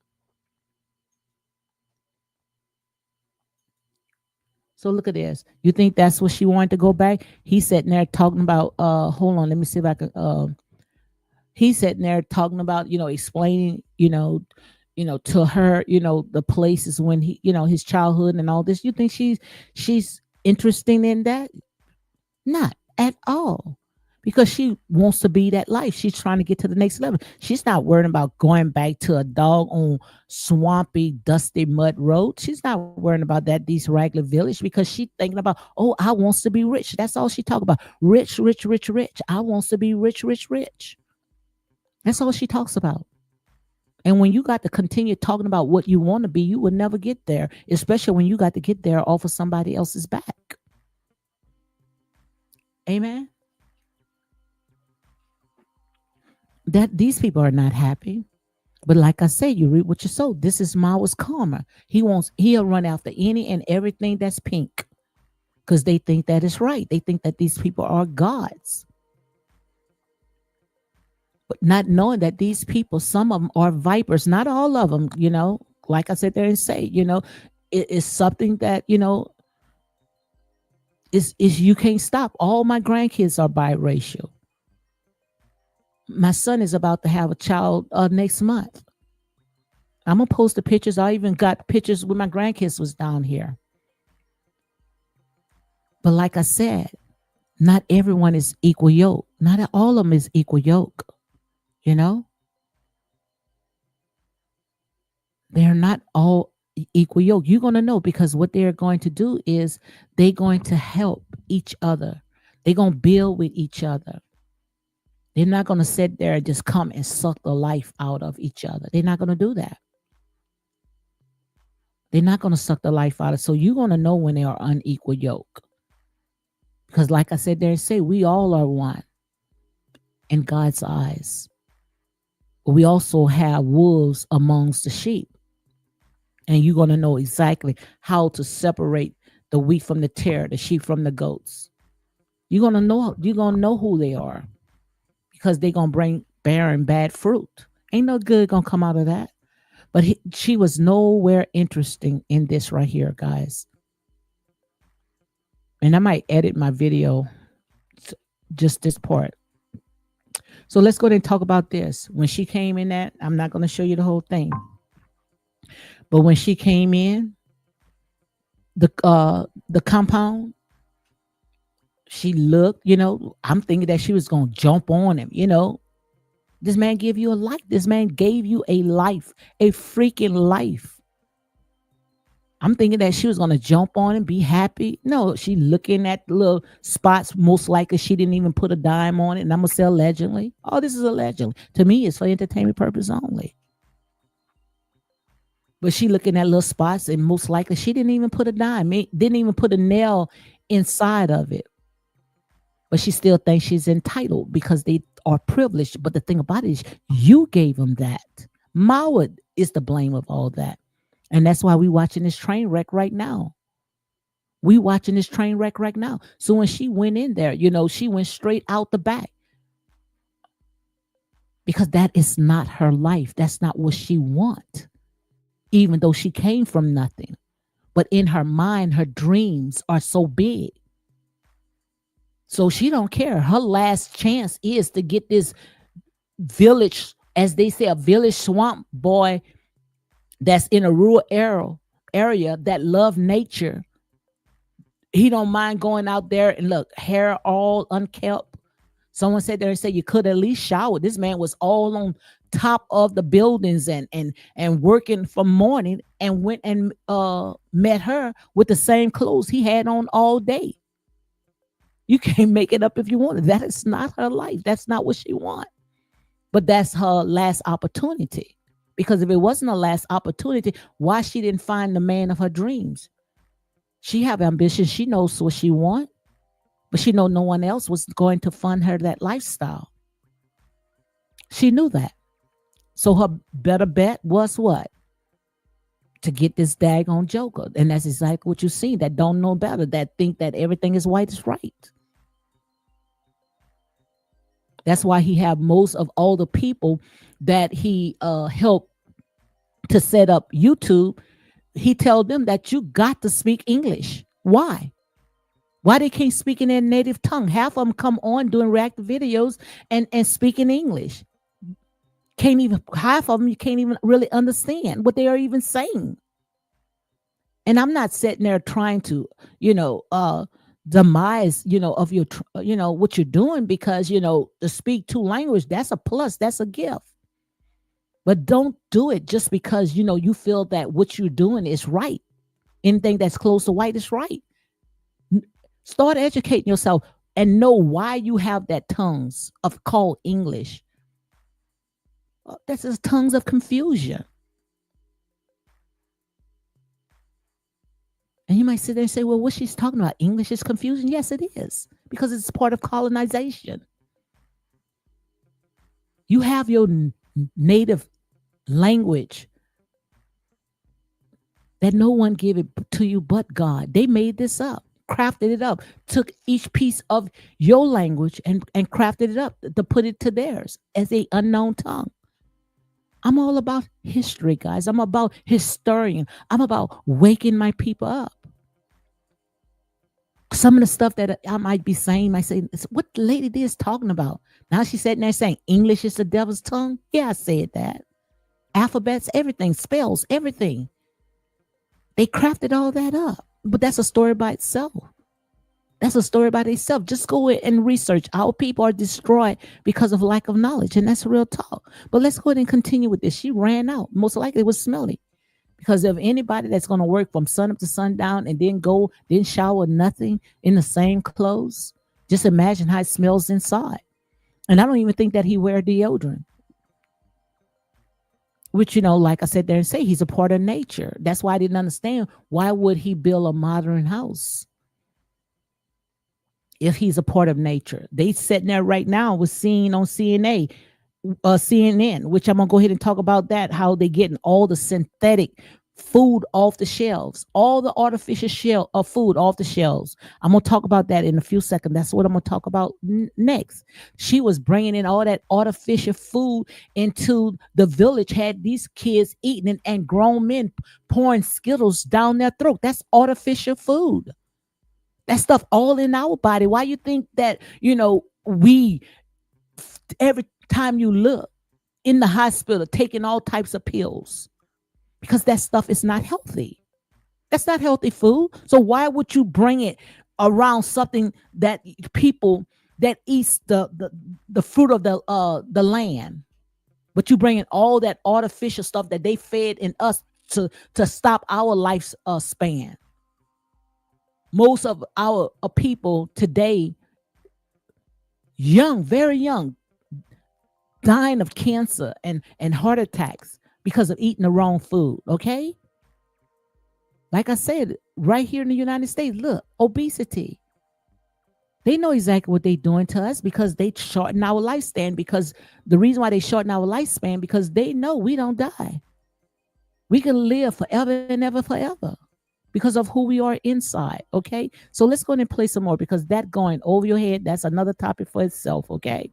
A: So look at this. You think that's what she wanted to go back? He's sitting there talking about hold on, let me see if I can he's sitting there talking about, explaining, to her, the places when he, his childhood and all this. You think she's interested in that? Not at all. Because she wants to be that life. She's trying to get to the next level. She's not worrying about going back to a doggone swampy, dusty mud road. She's not worrying about that, these regular village, because she's thinking about, oh, I wants to be rich. That's all she talk about. Rich, rich, rich, rich. I wants to be rich, rich, rich. That's all she talks about. And when you got to continue talking about what you want to be, you will never get there, especially when you got to get there off of somebody else's back. Amen. That these people are not happy. But like I said, you reap what you sow. This is Mawa's karma. He'll run after any and everything that's pink because they think that is right. They think that these people are gods. But not knowing that these people, some of them are vipers, not all of them, like I said there and say, it is something that, is you can't stop. All my grandkids are biracial. My son is about to have a child next month. I'm gonna post the pictures. I even got pictures when my grandkids was down here. But like I said, not everyone is equal yoke. Not all of them is equal yoke. You know, they're not all equal yoke. You're gonna know because what they're going to do is they're going to help each other. They're gonna build with each other. They're not gonna sit there and just come and suck the life out of each other. They're not gonna do that. They're not going to suck the life out of. So you're going to know when they are unequal yoke. Because like I said there and say, we all are one in God's eyes. But we also have wolves amongst the sheep. And you're going to know exactly how to separate the wheat from the tare, the sheep from the goats. You're going to know who they are. Because they're going to bring barren bad fruit. Ain't no good going to come out of that. But she was nowhere interesting in this right here, guys. And I might edit my video, just this part. So let's go ahead and talk about this. When she came in that, I'm not going to show you the whole thing. But when she came in the compound, she looked, I'm thinking that she was gonna jump on him. This man gave you a life. This man gave you a life, a freaking life. I'm thinking that she was gonna jump on and be happy. No, she looking at the little spots. Most likely, she didn't even put a dime on it. And I'm gonna say allegedly. Oh, this is allegedly. To me, it's for entertainment purpose only. But she looking at little spots, and most likely, she didn't even put a dime. Didn't even put a nail inside of it. But she still thinks she's entitled because they are privileged. But the thing about it is, you gave them that. Mauad is the blame of all that. And that's why we watching this train wreck right now. We watching this train wreck right now. So when she went in there, she went straight out the back because that is not her life. That's not what she want, even though she came from nothing. But in her mind, her dreams are so big. So she don't care. Her last chance is to get this village, as they say, a village swamp boy that's in a rural area that love nature. He don't mind going out there and look, hair all unkept. Someone said there and said you could at least shower. This man was all on top of the buildings and working from morning and went and met her with the same clothes he had on all day. You can't make it up if you want it. That is not her life. That's not what she wants. But that's her last opportunity. Because if it wasn't her last opportunity, why she didn't find the man of her dreams? She have ambition. She knows what she want, but she know no one else was going to fund her that lifestyle. She knew that. So her better bet was what? To get this daggone joker. And that's exactly what you see, that don't know better, that think that everything is white is right. That's why he have most of all the people that he helped to set up YouTube. He tell them that you got to speak English. Why? Why they can't speak in their native tongue? Half of them come on doing reactive videos and speaking English. Can't even, half of them you can't even really understand what they are even saying. And I'm not sitting there trying to, demise, of your, what you're doing, because, to speak two languages, that's a plus, that's a gift. But don't do it just because, you feel that what you're doing is right. Anything that's close to white is right. Start educating yourself and know why you have that tongues of called English. That's just tongues of confusion. And you might sit there and say, well, what she's talking about, English is confusion? Yes, it is, because it's part of colonization. You have your native language that no one gave it to you but God. They made this up, crafted it up, took each piece of your language and crafted it up to put it to theirs as a unknown tongue. I'm all about history, guys. I'm about historian. I'm about waking my people up. Some of the stuff that I might be saying, I say, what the lady D is talking about. Now she's sitting there saying English is the devil's tongue. Yeah, I said that. Alphabets, everything, spells, everything. They crafted all that up. But that's a story by itself. That's a story by itself. Just go and research. Our people are destroyed because of lack of knowledge. And that's real talk. But let's go ahead and continue with this. She ran out. Most likely it was smelly. Because of anybody that's going to work from sun up to sundown and then shower, nothing, in the same clothes, just imagine how it smells inside. And I don't even think that he wear deodorant. Which, like I said there and say, he's a part of nature. That's why I didn't understand, why would he build a modern house if he's a part of nature? They sitting there right now was seeing on CNN, which I'm gonna go ahead and talk about that, how they getting all the synthetic food off the shelves, all the artificial food off the shelves. I'm gonna talk about that in a few seconds. That's what I'm gonna talk about next. She was bringing in all that artificial food into the village, had these kids eating and grown men pouring Skittles down their throat. That's artificial food. That stuff all in our body. Why you think that, we, every time you look in the hospital, taking all types of pills, because that stuff is not healthy. That's not healthy food. So why would you bring it around something that people that eats the fruit of the land? But you bring in all that artificial stuff that they fed in us to stop our life span. Most of our people today, young, very young, dying of cancer and heart attacks because of eating the wrong food. Okay, like I said, right here in the United States, look, obesity. They know exactly what they're doing to us because they shorten our lifespan. Because the reason why they shorten our lifespan because they know we don't die. We can live forever and ever, forever because of who we are inside. Okay, so let's go ahead and play some more because that going over your head, that's another topic for itself. Okay,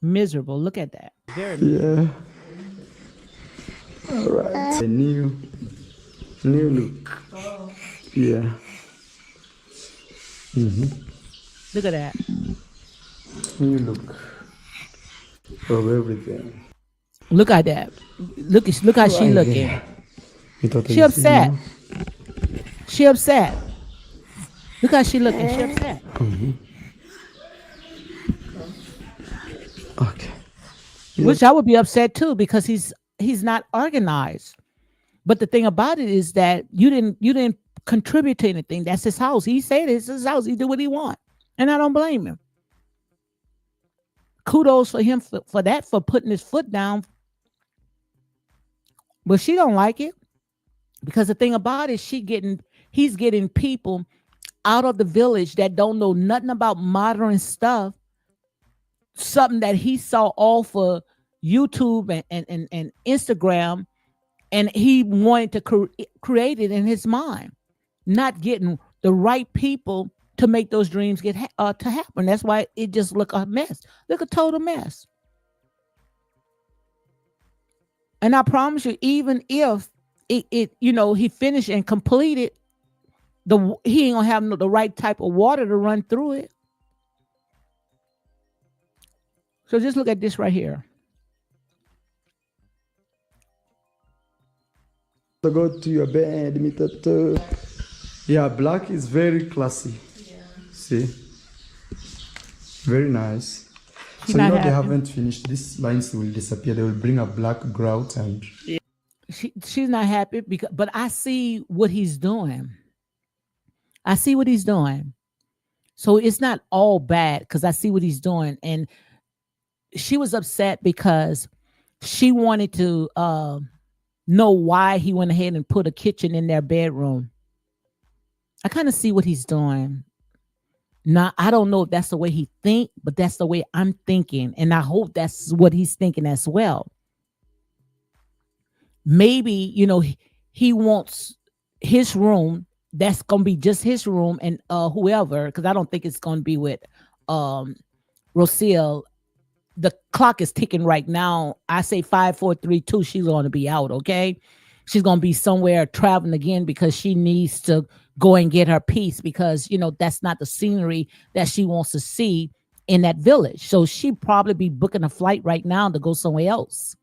A: miserable. Look at that. Very miserable.
B: Yeah. All right. A new look. Yeah.
A: Look at that.
B: New look of everything.
A: Look at that. Look how she
B: Right
A: looking.
B: there. You thought
A: She
B: you see
A: upset.
B: now?
A: She upset. Look how she looking. She upset.
B: Okay.
A: Which I would be upset too because he's not organized. But the thing about it is that you didn't contribute to anything. That's his house. He said it's his house. He do what he want, and I don't blame him. Kudos for him for that, for putting his foot down. But she don't like it because the thing about it, he's getting people out of the village that don't know nothing about modern stuff, something that he saw off of YouTube and Instagram, and he wanted to create it in his mind, not getting the right people to make those dreams to happen. That's why it just look a mess, look a total mess. And I promise you, even if he finished and completed he ain't gonna have the right type of water to run through it. So just look at this right here.
B: So go to your bed, Mitato. Yeah, black is very classy. Yeah. See? Very nice.
A: She's
B: So you
A: not
B: know they
A: happy.
B: haven't finished. These lines will disappear. They will bring a black grout and
A: She's not happy but I see what he's doing. I see what he's doing. So it's not all bad because I see what he's doing. And she was upset because she wanted to know why he went ahead and put a kitchen in their bedroom. I kind of see what he's doing. Now, I don't know if that's the way he think, but that's the way I'm thinking. And I hope that's what he's thinking as well. Maybe, he wants his room. That's going to be just his room and whoever, because I don't think it's going to be with um, Rocio. The clock is ticking right now. I say 5, 4, 3, 2. She's going to be out. Okay, she's going to be somewhere traveling again because she needs to go and get her peace because that's not the scenery that she wants to see in that village. So she probably be booking a flight right now to go somewhere else.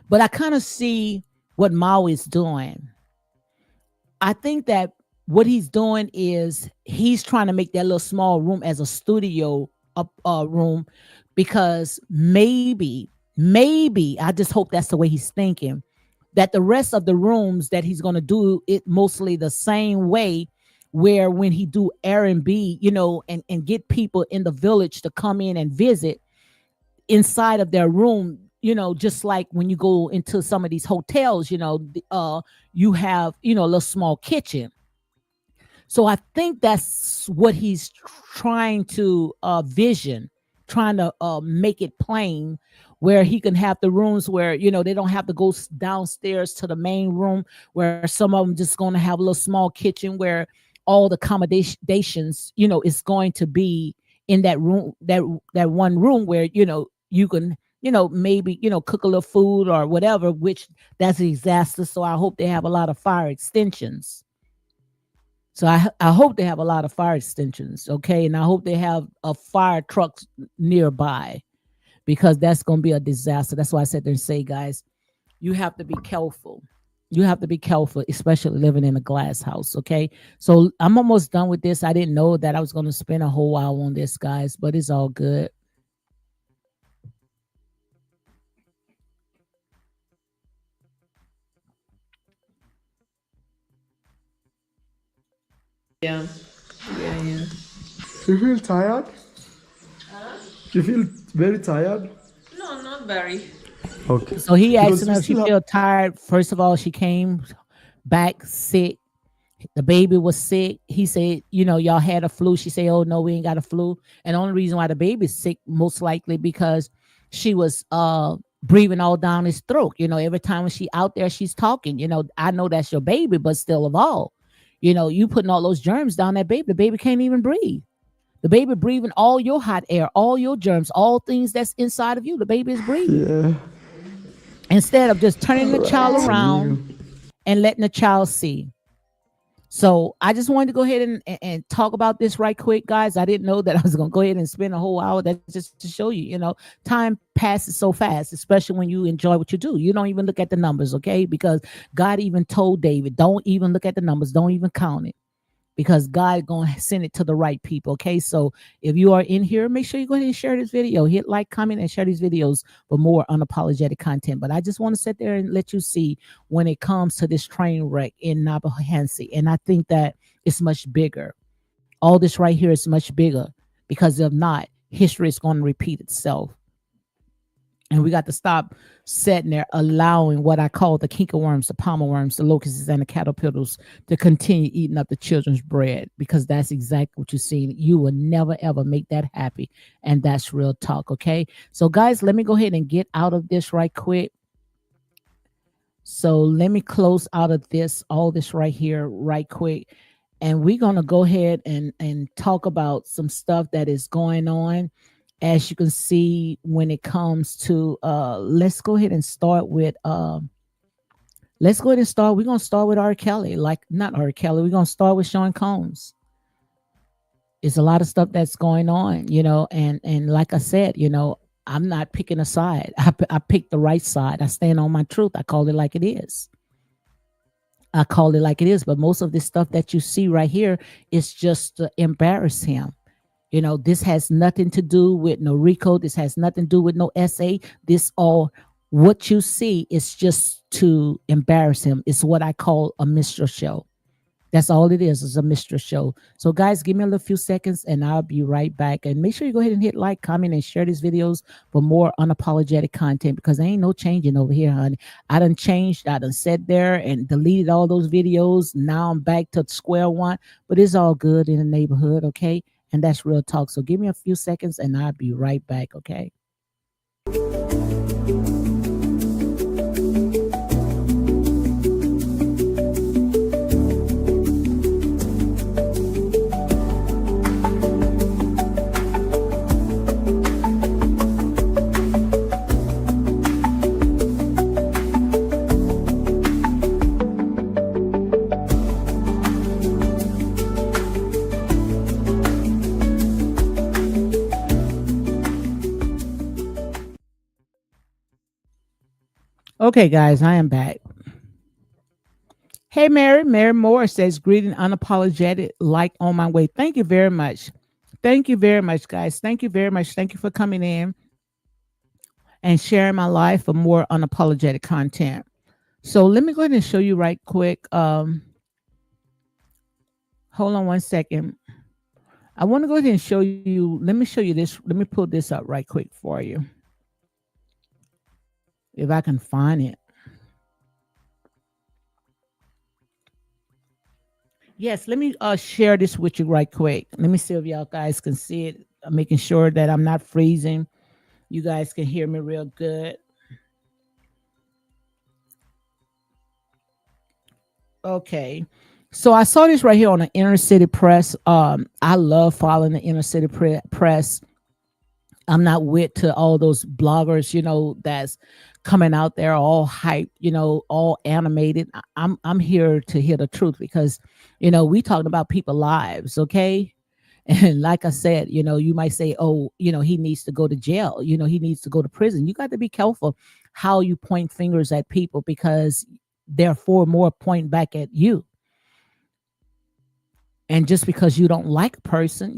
A: But I kind of see what Mao is doing. I think that what he's doing is he's trying to make that little small room as a studio room because maybe I just hope that's the way he's thinking, that the rest of the rooms that he's going to do it mostly the same way, where when he do R&B, and get people in the village to come in and visit inside of their room, just like when you go into some of these hotels, you have, a little small kitchen. So I think that's what he's trying to vision, trying to make it plain, where he can have the rooms where they don't have to go downstairs to the main room, where some of them just going to have a little small kitchen where all the accommodations is going to be in that room, that one room where you can maybe cook a little food or whatever, which that's a disaster. So I hope they have a lot of fire extensions. So I hope they have a lot of fire extensions, okay? And I hope they have a fire trucks nearby because that's going to be a disaster. That's why I said there and say, guys, you have to be careful. You have to be careful, especially living in a glass house, okay? So I'm almost done with this. I didn't know that I was going to spend a whole hour on this, guys, but it's all good.
C: Yeah, yeah, yeah.
B: You feel tired? You feel very tired?
C: No, not very.
B: Okay.
A: So he
B: Because
A: asking
B: we
A: her if she
B: still have.
A: feel tired. First of all, she came back sick. The baby was sick. He said, y'all had a flu. She said, oh no, we ain't got a flu. And the only reason why the baby's sick, most likely because she was breathing all down his throat. Every time when she out there, she's talking. I know that's your baby, but still of all, you putting all those germs down that baby. The baby can't even breathe. The baby breathing all your hot air, all your germs, all things that's inside of you. The baby is breathing.
B: Yeah.
A: Instead of just turning the child
B: Right.
A: around
B: You.
A: and letting the child see. So I just wanted to go ahead and talk about this right quick, guys. I didn't know that I was going to go ahead and spend a whole hour. That's just to show you, time passes so fast, especially when you enjoy what you do. You don't even look at the numbers, okay? Because God even told David, don't even look at the numbers, don't even count it because God going to send it to the right people. Okay. So if you are in here, make sure you go ahead and share this video, hit like, comment, and share these videos for more unapologetic content. But I just want to sit there and let you see when it comes to this train wreck in Nabahansi. And I think that it's much bigger. All this right here is much bigger because if not, history is going to repeat itself. And we got to stop sitting there allowing what I call the kinker worms, the palmer worms, the locusts, and the caterpillars to continue eating up the children's bread because that's exactly what you're seeing. You will never, ever make that happy. And that's real talk. Okay. So, guys, let me go ahead and get out of this right quick. So, let me close out of this, all this right here, right quick. And we're going to go ahead and talk about some stuff that is going on as you can see when it comes to let's go ahead and start with we're gonna start with R. Kelly, like not R. Kelly, we're gonna start with Sean Combs. It's a lot of stuff that's going on, and like I said, I'm not picking a side. I pick the right side. I stand on my truth. I call it like it is. I call it like it is. But most of this stuff that you see right here is just to embarrass him. This has nothing to do with no RICO. This has nothing to do with no SA. This all what you see is just to embarrass him. It's what I call a minstrel show. That's all it is a minstrel show. So guys, give me a little few seconds and I'll be right back. And make sure you go ahead and hit like, comment, and share these videos for more unapologetic content because there ain't no changing over here, honey. I done changed. I done sat there and deleted all those videos. Now I'm back to square one, but it's all good in the neighborhood, okay? And that's real talk. So give me a few seconds and I'll be right back, okay? Okay, guys, I am back. Hey, Mary. Mary Moore says, greeting unapologetic, like on my way. Thank you very much. Thank you very much, guys. Thank you very much. Thank you for coming in and sharing my life for more unapologetic content. So let me go ahead and show you right quick. Hold on one second. I want to go ahead and show you. Let me show you this. Let me pull this up right quick for you. If I can find it. Yes, let me share this with you right quick. Let me see if y'all guys can see it. I'm making sure that I'm not freezing. You guys can hear me real good. Okay. So I saw this right here on the Inner City Press. I love following the Inner City Press. I'm not with to all those bloggers, that's coming out there all hyped, all animated. I'm here to hear the truth because, we talking about people lives, okay? And like I said, you might say, oh, he needs to go to jail, he needs to go to prison. You got to be careful how you point fingers at people because therefore more point back at you. And just because you don't like a person,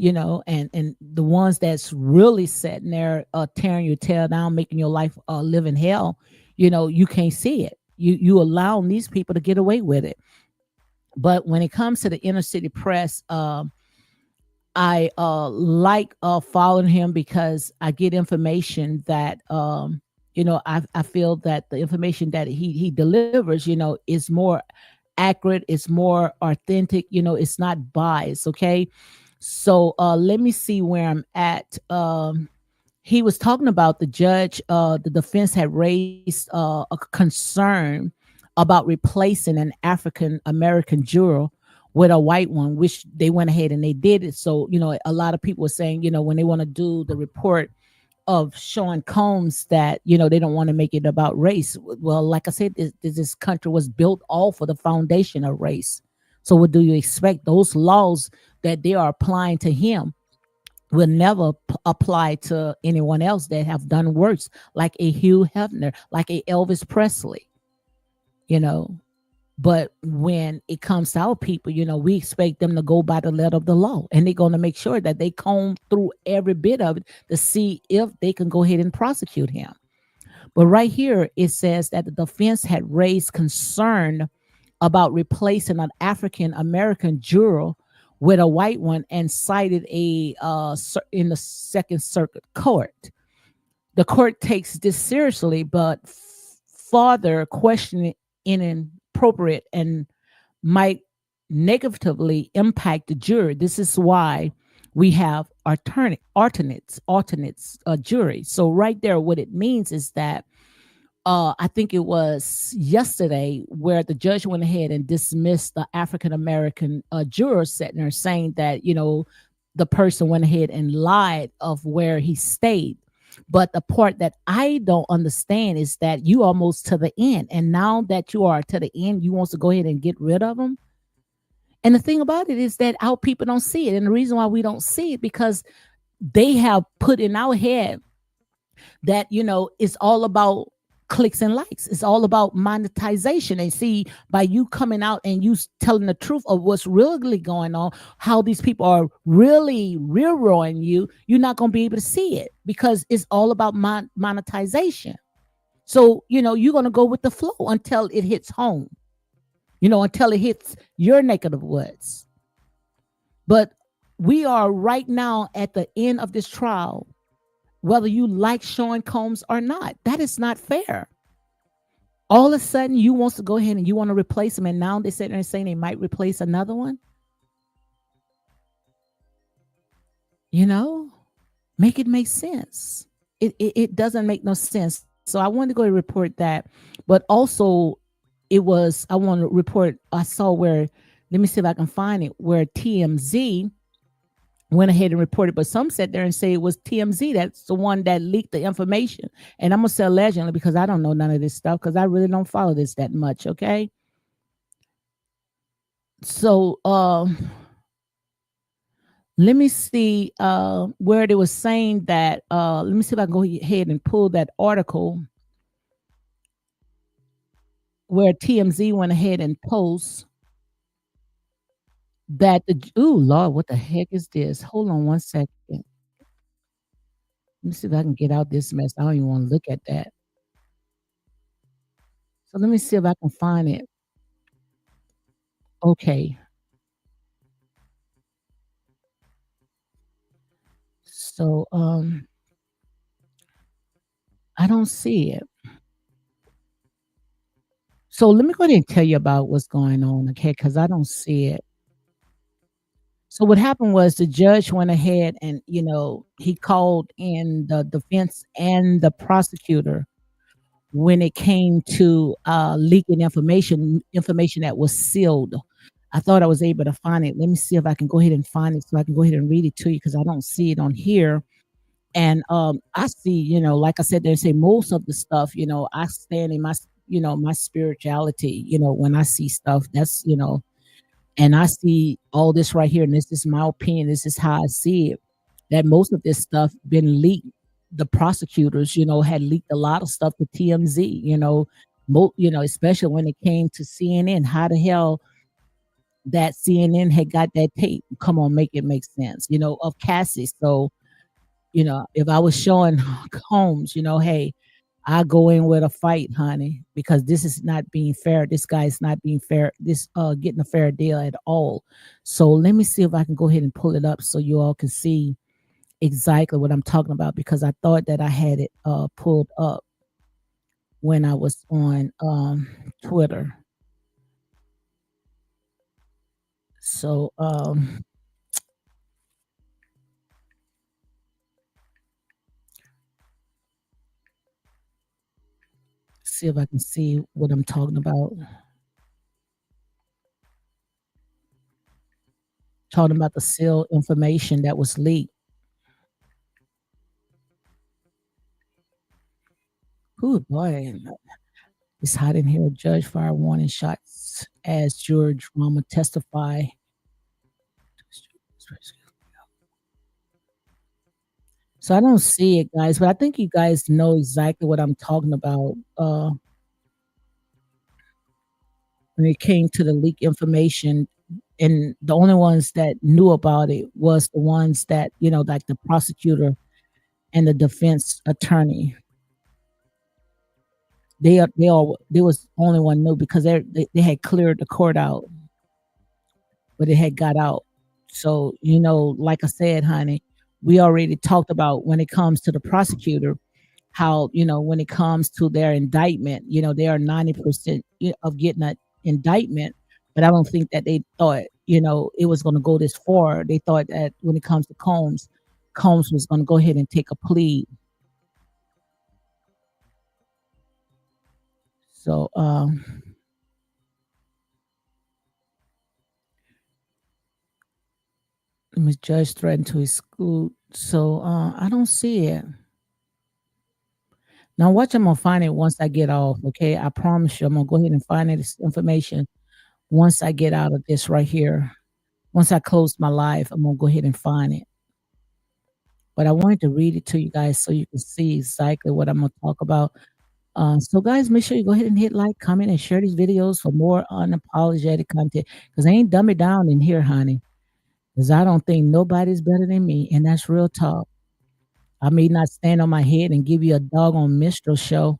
A: and the ones that's really sitting there tearing your tail down, making your life live in hell, you can't see it. You allow these people to get away with it. But when it comes to the inner city press, I like following him because I get information that I feel that the information that he delivers, is more accurate, it's more authentic, it's not biased, okay? So let me see where I'm at. He was talking about the judge, the defense had raised a concern about replacing an African American juror with a white one, which they went ahead and they did it. So, a lot of people were saying, when they want to do the report of Sean Combs that, they don't want to make it about race. Well, like I said, this country was built off of the foundation of race. So what do you expect? Those laws that they are applying to him will never apply to anyone else that have done worse, like a Hugh Hefner, like a Elvis Presley, you know. But when it comes to our people, we expect them to go by the letter of the law, and they're going to make sure that they comb through every bit of it to see if they can go ahead and prosecute him. But right here, it says that the defense had raised concern about replacing an African American juror with a white one and cited in the Second Circuit Court. The court takes this seriously, but further questioning inappropriate and might negatively impact the jury. This is why we have alternates jury. So right there, what it means is that I think it was yesterday where the judge went ahead and dismissed the African American juror sitting there saying that, the person went ahead and lied of where he stayed. But the part that I don't understand is that you almost to the end. And now that you are to the end, you want to go ahead and get rid of them. And the thing about it is that our people don't see it. And the reason why we don't see it because they have put in our head that, it's all about clicks and likes. It's all about monetization. And see, by you coming out and you telling the truth of what's really going on, how these people are really railroading you, you're not going to be able to see it because it's all about monetization. So, you're going to go with the flow until it hits home, until it hits your neck of the woods. But we are right now at the end of this trial, whether you like Sean Combs or not. That is not fair. All of a sudden, you want to go ahead and you want to replace him, and now they're sitting there saying they might replace another one. Make it make sense. It doesn't make no sense. So I wanted to go and report that, but also I want to report, I saw where, let me see if I can find it, where TMZ went ahead and reported, but some sat there and say it was TMZ that's the one that leaked the information. And I'm gonna say allegedly because I don't know none of this stuff because I really don't follow this that much. Okay, so let me see where they was saying that. Let me see if I can go ahead and pull that article where TMZ went ahead and post that ooh Lord, what the heck is this? Hold on one second. Let me see if I can get out this mess. I don't even want to look at that. So let me see if I can find it. Okay. So I don't see it. So let me go ahead and tell you about what's going on, okay? Because I don't see it. So what happened was the judge went ahead and, he called in the defense and the prosecutor when it came to leaking information that was sealed. I thought I was able to find it. Let me see if I can go ahead and find it so I can go ahead and read it to you because I don't see it on here. And I see, like I said, they say most of the stuff, I stand in my spirituality, when I see stuff, that's, and I see all this right here, and this is my opinion, this is how I see it, that most of this stuff been leaked. The prosecutors, had leaked a lot of stuff to TMZ, especially when it came to CNN. How the hell that CNN had got that tape? Come on, make it make sense, of Cassie. So, if I was showing Holmes, hey, I go in with a fight, honey, because this is not being fair. This guy's not being fair. This getting a fair deal at all. So let me see if I can go ahead and pull it up so you all can see exactly what I'm talking about, because I thought that I had it pulled up when I was on Twitter. So see if I can see what I'm talking about. Talking about the seal information that was leaked. Ooh, boy, it's hot in here. Judge fire warning shots as George Rama testify. So I don't see it, guys, but I think you guys know exactly what I'm talking about. When it came to the leak information, and the only ones that knew about it was the ones that, like the prosecutor and the defense attorney. They was only one knew because they had cleared the court out, but it had got out. So, like I said, honey, we already talked about when it comes to the prosecutor, how, when it comes to their indictment, they are 90% of getting an indictment. But I don't think that they thought, it was going to go this far. They thought that when it comes to Combs was going to go ahead and take a plea. So, Miss Judge threatened to exclude. So, I don't see it. Now, watch, I'm going to find it once I get off, okay? I promise you, I'm going to go ahead and find this information once I get out of this right here. Once I close my live, I'm going to go ahead and find it. But I wanted to read it to you guys so you can see exactly what I'm going to talk about. So, guys, make sure you go ahead and hit like, comment, and share these videos for more unapologetic content. Because I ain't dumb it down in here, honey. Because I don't think nobody's better than me. And that's real talk. I may not stand on my head and give you a doggone minstrel show,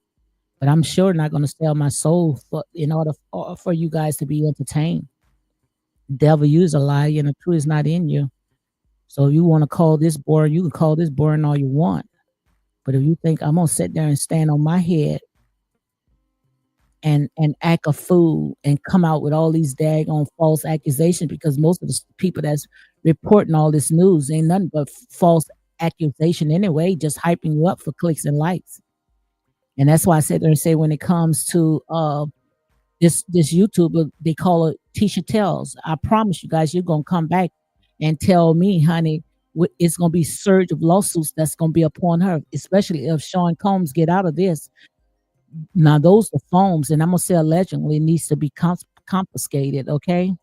A: but I'm sure not going to sell my soul in order for you guys to be entertained. Devil, you is a lie, and the truth is not in you. So if you want to call this boring, you can call this boring all you want. But if you think I'm gonna sit there and stand on my head and act a fool and come out with all these daggone false accusations, because most of the people that's reporting all this news ain't nothing but false accusation anyway, just hyping you up for clicks and likes. And that's why I sit there and say when it comes to this YouTuber, they call it Tisha Tells. I promise you guys, you're gonna come back and tell me, honey, it's gonna be surge of lawsuits that's gonna be upon her, especially if Sean Combs get out of this. Now those are phones, and I'm gonna say allegedly needs to be confiscated, okay?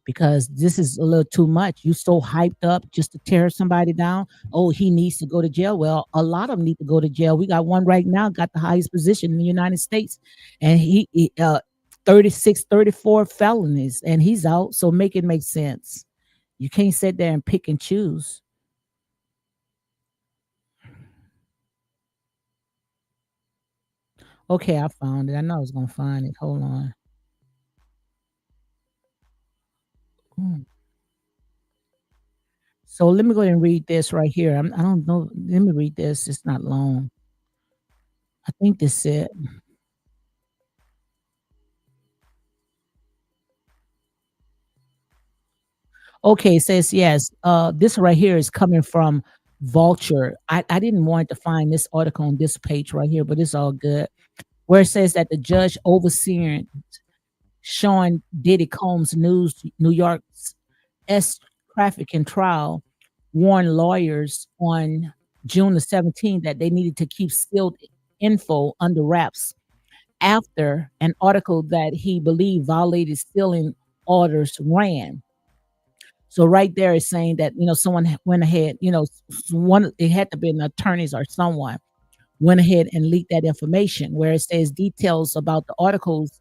A: Because this is a little too much. You so hyped up just to tear somebody down. Oh, he needs to go to jail. Well, a lot of them need to go to jail. We got one right now, got the highest position in the United States, and he 36, 34 felonies, and he's out. So make it make sense. You can't sit there and pick and choose. Okay, I found it. I know I was gonna find it. Hold on. Mm. So let me go ahead and read this right here. I don't know. Let me read this. It's not long. I think this is it. Okay, it says yes. This right here is coming from Vulture. I didn't want to find this article on this page right here, but it's all good. Where it says that the judge overseeing Sean Diddy Combs New York's S trafficking trial warned lawyers on June the 17th that they needed to keep sealed info under wraps after an article that he believed violated sealing orders ran. So right there is saying that someone went ahead, one it had to be an attorneys or someone went ahead and leaked that information where it says details about the articles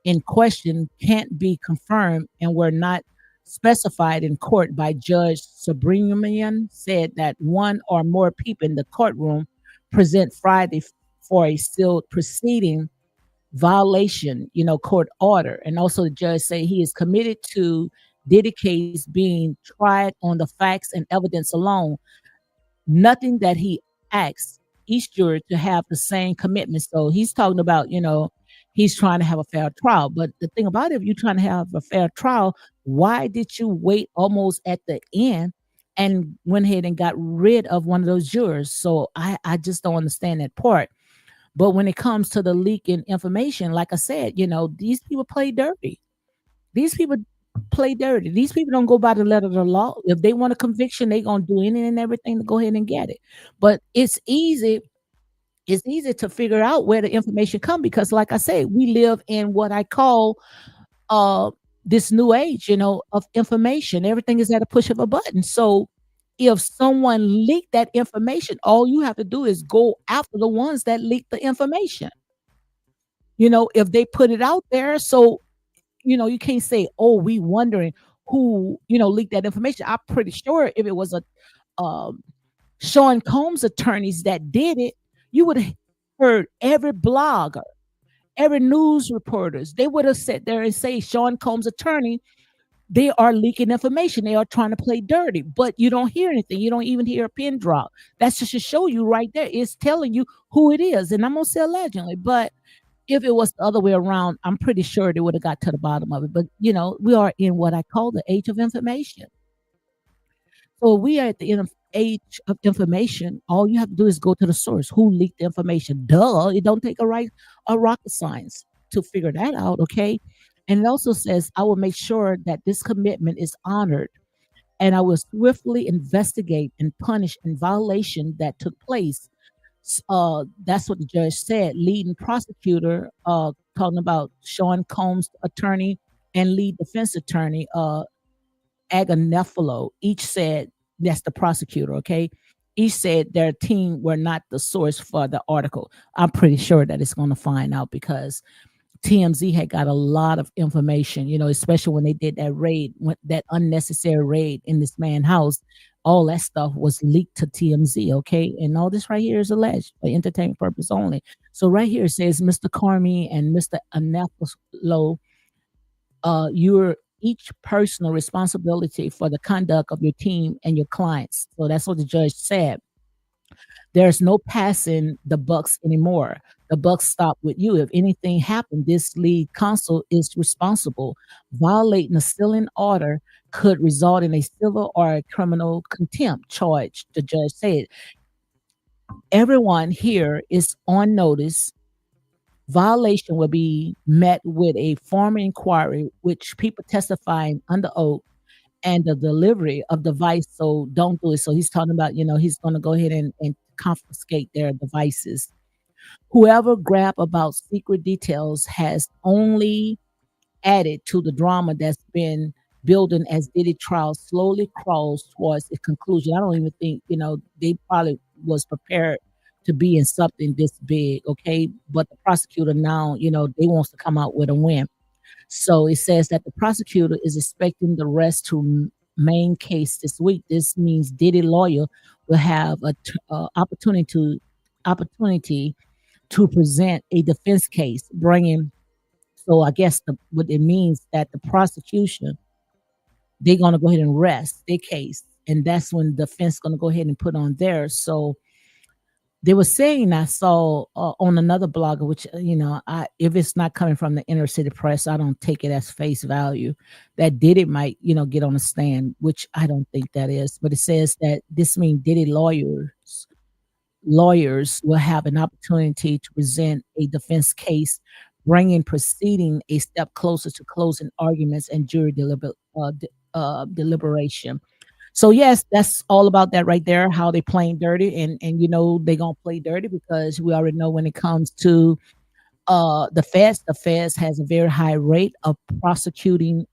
A: in question can't be confirmed and were not specified in court by Judge Subramanian said that one or more people in the courtroom present Friday for a sealed proceeding violation, court order. And also the judge say he is committed to Diddy case being tried on the facts and evidence alone. Nothing that he asks each juror to have the same commitment. So he's talking about, he's trying to have a fair trial. But the thing about it, if you're trying to have a fair trial, why did you wait almost at the end and went ahead and got rid of one of those jurors? So I just don't understand that part. But when it comes to the leaking information, like I said, these people play dirty. These people play dirty. These people don't go by the letter of the law. If they want a conviction, they're gonna do anything and everything to go ahead and get it. But it's easy to figure out where the information come because like I say, we live in what I call uh this new age, of information. Everything is at a push of a button. So if someone leaked that information, all you have to do is go after the ones that leaked the information. If they put it out there, so you can't say, "Oh, we wondering who leaked that information." I'm pretty sure if it was a um, Sean Combs attorneys that did it, you would have heard every blogger, every news reporters. They would have sat there and say, "Sean Combs attorney, they are leaking information. They are trying to play dirty." But you don't hear anything. You don't even hear a pin drop. That's just to show you right there. It's telling you who it is. And I'm gonna say allegedly, but if it was the other way around, I'm pretty sure they would have got to the bottom of it. But we are in what I call the age of information. So we are at the end of age of information. All you have to do is go to the source. Who leaked the information? Duh! It don't take a rocket science to figure that out. Okay, and it also says, "I will make sure that this commitment is honored, and I will swiftly investigate and punish in violation that took place." That's what the judge said. Leading prosecutor, talking about Sean Combs' attorney and lead defense attorney, Aganefalo, each said, that's the prosecutor, okay? Each said their team were not the source for the article. I'm pretty sure that it's going to find out because TMZ had got a lot of information, especially when they did that raid, that unnecessary raid in this man's house. All that stuff was leaked to TMZ, okay? And all this right here is alleged for entertainment purpose only. So right here it says, Mr. Carmi and Mr. Anapolo, you're each personal responsibility for the conduct of your team and your clients. So that's what the judge said. There's no passing the bucks anymore. The buck stop with you. If anything happened, this lead counsel is responsible. Violating a sealing order could result in a civil or a criminal contempt charge, the judge said. Everyone here is on notice. Violation will be met with a formal inquiry, which people testifying under oath and the delivery of device. So don't do it. So he's talking about, he's going to go ahead and confiscate their devices. Whoever grab about secret details has only added to the drama that's been building as Diddy trial slowly crawls towards its conclusion. I don't even think, they probably was prepared to be in something this big, okay? But the prosecutor now, they wants to come out with a win. So it says that the prosecutor is expecting the rest to main case this week. This means Diddy lawyer will have a opportunity to present a defense case, bringing. So I guess what it means that the prosecution they're gonna go ahead and rest their case, and that's when the defense gonna go ahead and put on theirs. So they were saying I saw on another blogger, which if it's not coming from the inner city press, I don't take it as face value. That Diddy might get on the stand, which I don't think that is. But it says that this means Diddy lawyers will have an opportunity to present a defense case, bringing proceeding a step closer to closing arguments and jury deliberation. So yes, that's all about that right there, how they playing dirty, and they gonna play dirty because we already know when it comes to the feds has a very high rate of prosecuting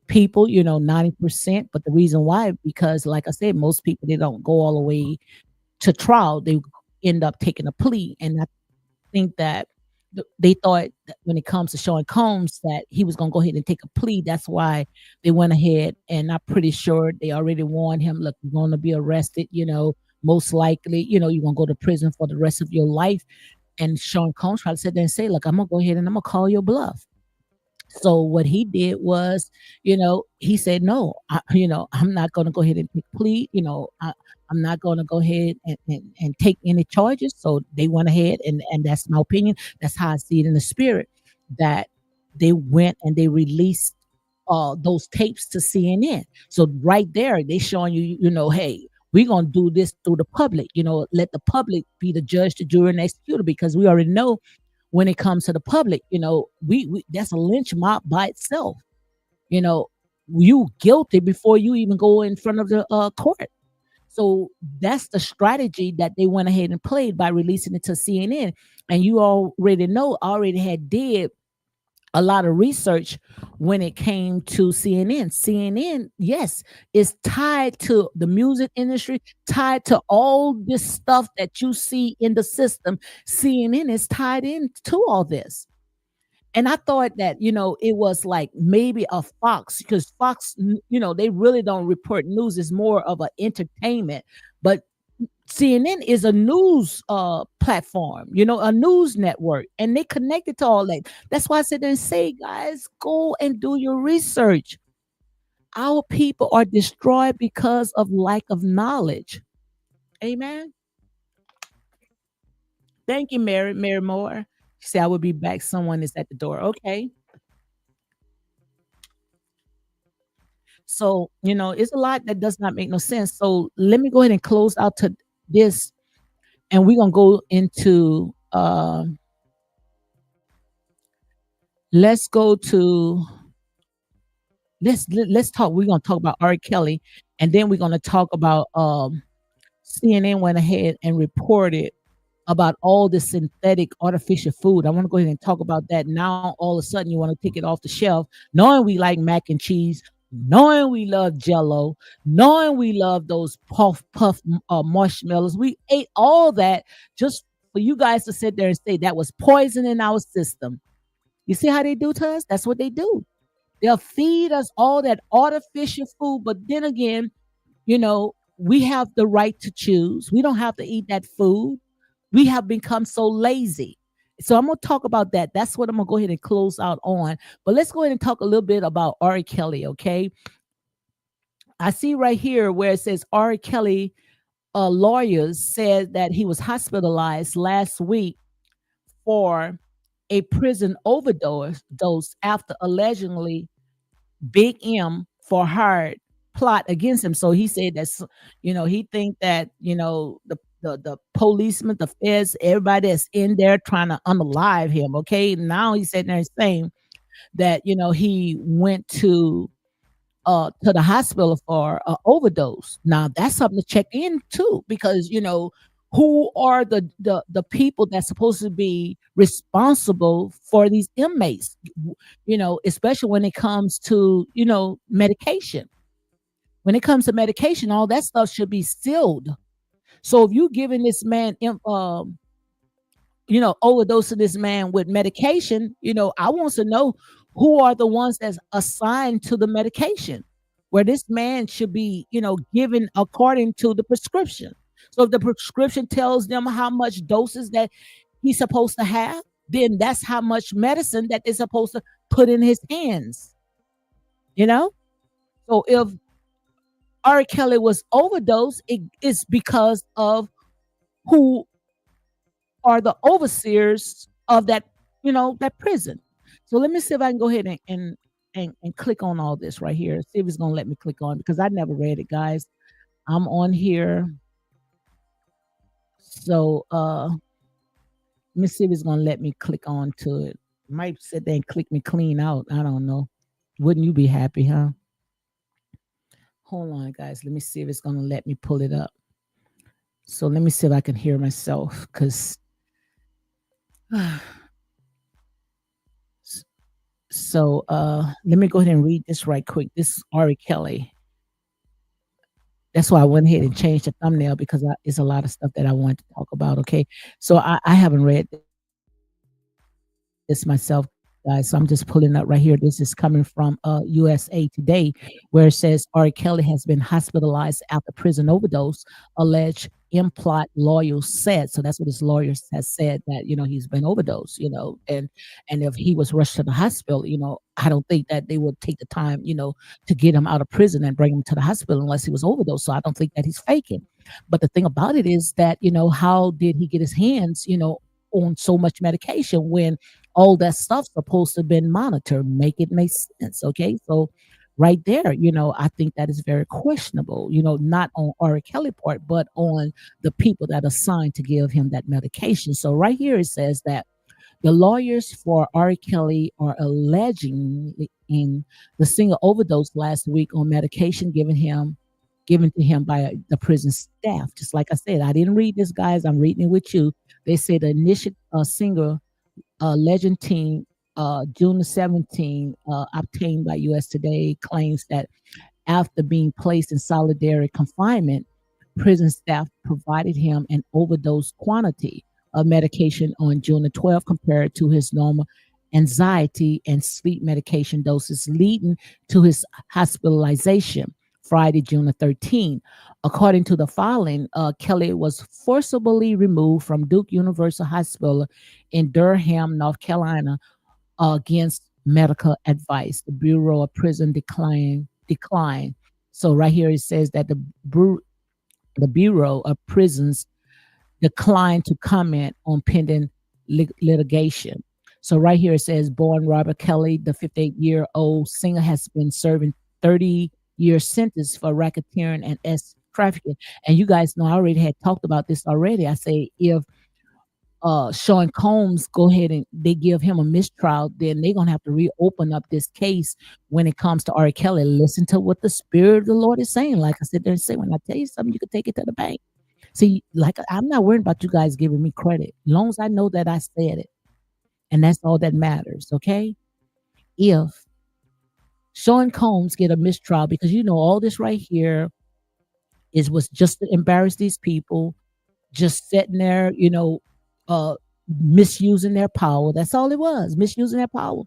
A: people, 90%. But the reason why, because like I said, most people they don't go all the way to trial. They end up taking a plea. And I think that they thought that when it comes to Sean Combs that he was going to go ahead and take a plea. That's why they went ahead, and I'm pretty sure they already warned him, look, you're going to be arrested, most likely, you're going to go to prison for the rest of your life. And Sean Combs tried to sit there and say, look, I'm going to go ahead and I'm going to call your bluff. So what he did was, he said, no, I'm not going to go ahead and take plea. I'm not going to go ahead and take any charges. So they went ahead, and that's my opinion. That's how I see it in the spirit, that they went and they released those tapes to CNN. So right there, they showing you, hey, we're going to do this through the public, let the public be the judge, the jury, and executor, because we already know when it comes to the public, we that's a lynch mob by itself. You know, you guilty before you even go in front of the court. So that's the strategy that they went ahead and played by releasing it to CNN. And you already know, already had did a lot of research when it came to CNN. CNN, yes, is tied to the music industry, tied to all this stuff that you see in the system. CNN is tied into all this. And I thought that, it was like maybe a Fox, because Fox, they really don't report news. It's more of an entertainment. But CNN is a news platform, a news network, and they connected to all that. That's why I said and say, guys, go and do your research. Our people are destroyed because of lack of knowledge. Amen. Thank you, Mary Moore. She said I will be back. Someone is at the door. Okay. So, it's a lot that does not make no sense. So let me go ahead and close out to this, and we're gonna go into let's go to let's talk. We're gonna talk about R. Kelly, and then we're gonna talk about CNN went ahead and reported about all the synthetic artificial food. I want to go ahead and talk about that. Now all of a sudden you want to take it off the shelf, knowing we like mac and cheese, knowing we love Jello, knowing we love those puff marshmallows. We ate all that just for you guys to sit there and say that was poison in our system. You see how they do to us? That's what they do. They'll feed us all that artificial food, but then again, we have the right to choose. We don't have to eat that food. We have become so lazy. So I'm going to talk about that. That's what I'm going to go ahead and close out on. But let's go ahead and talk a little bit about R. Kelly, okay? I see right here where it says R. Kelly lawyers said that he was hospitalized last week for a prison overdose after allegedly Big M for hired plot against him. So he said that's, he think that, the policemen, the feds, everybody that's in there trying to unalive him. Okay. Now he's sitting there saying that, he went to the hospital for an overdose. Now that's something to check in too, because who are the people that's supposed to be responsible for these inmates? Especially when it comes to medication. When it comes to medication, all that stuff should be sealed. So if you giving this man overdosing this man with medication, I want to know who are the ones that's assigned to the medication, where this man should be, given according to the prescription. So if the prescription tells them how much doses that he's supposed to have, then that's how much medicine that they're supposed to put in his hands, you know? So if R. Kelly was overdosed, it is because of who are the overseers of that, that prison. So let me see if I can go ahead and click on all this right here. See if it's gonna let me click on, because I never read it, guys. I'm on here. So let me see if it's gonna let me click on to it. Might sit there and click me clean out. I don't know. Wouldn't you be happy, huh? hold on, guys. Let me see if it's gonna let me pull it up. So let me see if I can hear myself, because so let me go ahead and read this right quick. This is Ari Kelly. That's why I went ahead and changed the thumbnail, because it's a lot of stuff that I want to talk about. Okay, so I haven't read this myself, guys. So I'm just pulling up right here. This is coming from USA Today, where it says R. Kelly has been hospitalized after prison overdose, alleged implot lawyer said. So that's what his lawyers has said, that he's been overdosed, and if he was rushed to the hospital, I don't think that they would take the time, to get him out of prison and bring him to the hospital unless he was overdosed. So I don't think that he's faking. But the thing about it is that, how did he get his hands, on so much medication when all that stuff's supposed to have been monitored? Make it make sense. Okay. So right there, I think that is very questionable, not on R. Kelly part, but on the people that are assigned to give him that medication. So right here it says that the lawyers for R. Kelly are alleging in the singer overdosed last week on medication given to him by the prison staff. Just like I said, I didn't read this, guys. I'm reading it with you. They say the initial singer legend team, June the 17th, obtained by U.S. Today, claims that after being placed in solitary confinement, prison staff provided him an overdose quantity of medication on June the 12th compared to his normal anxiety and sleep medication doses, leading to his hospitalization Friday, June the 13th. According to the filing, Kelly was forcibly removed from Duke Universal Hospital in Durham, North Carolina, against medical advice. The Bureau of Prison declined. So right here it says that the Bureau of Prisons declined to comment on pending litigation. So right here it says, born Robert Kelly, the 58-year-old singer, has been serving 30-year sentence for racketeering and trafficking. And you guys know I already had talked about this already. I say if Sean Combs go ahead and they give him a mistrial, then they're gonna have to reopen up this case when it comes to R. Kelly. Listen to what the Spirit of the Lord is saying. Like I said there and say, when I tell you something, you can take it to the bank. See, like I'm not worried about you guys giving me credit. As long as I know that I said it. And that's all that matters. Okay. If Sean Combs get a mistrial, because all this right here was just to embarrass these people, just sitting there, uh, misusing their power. That's all it was, misusing their power.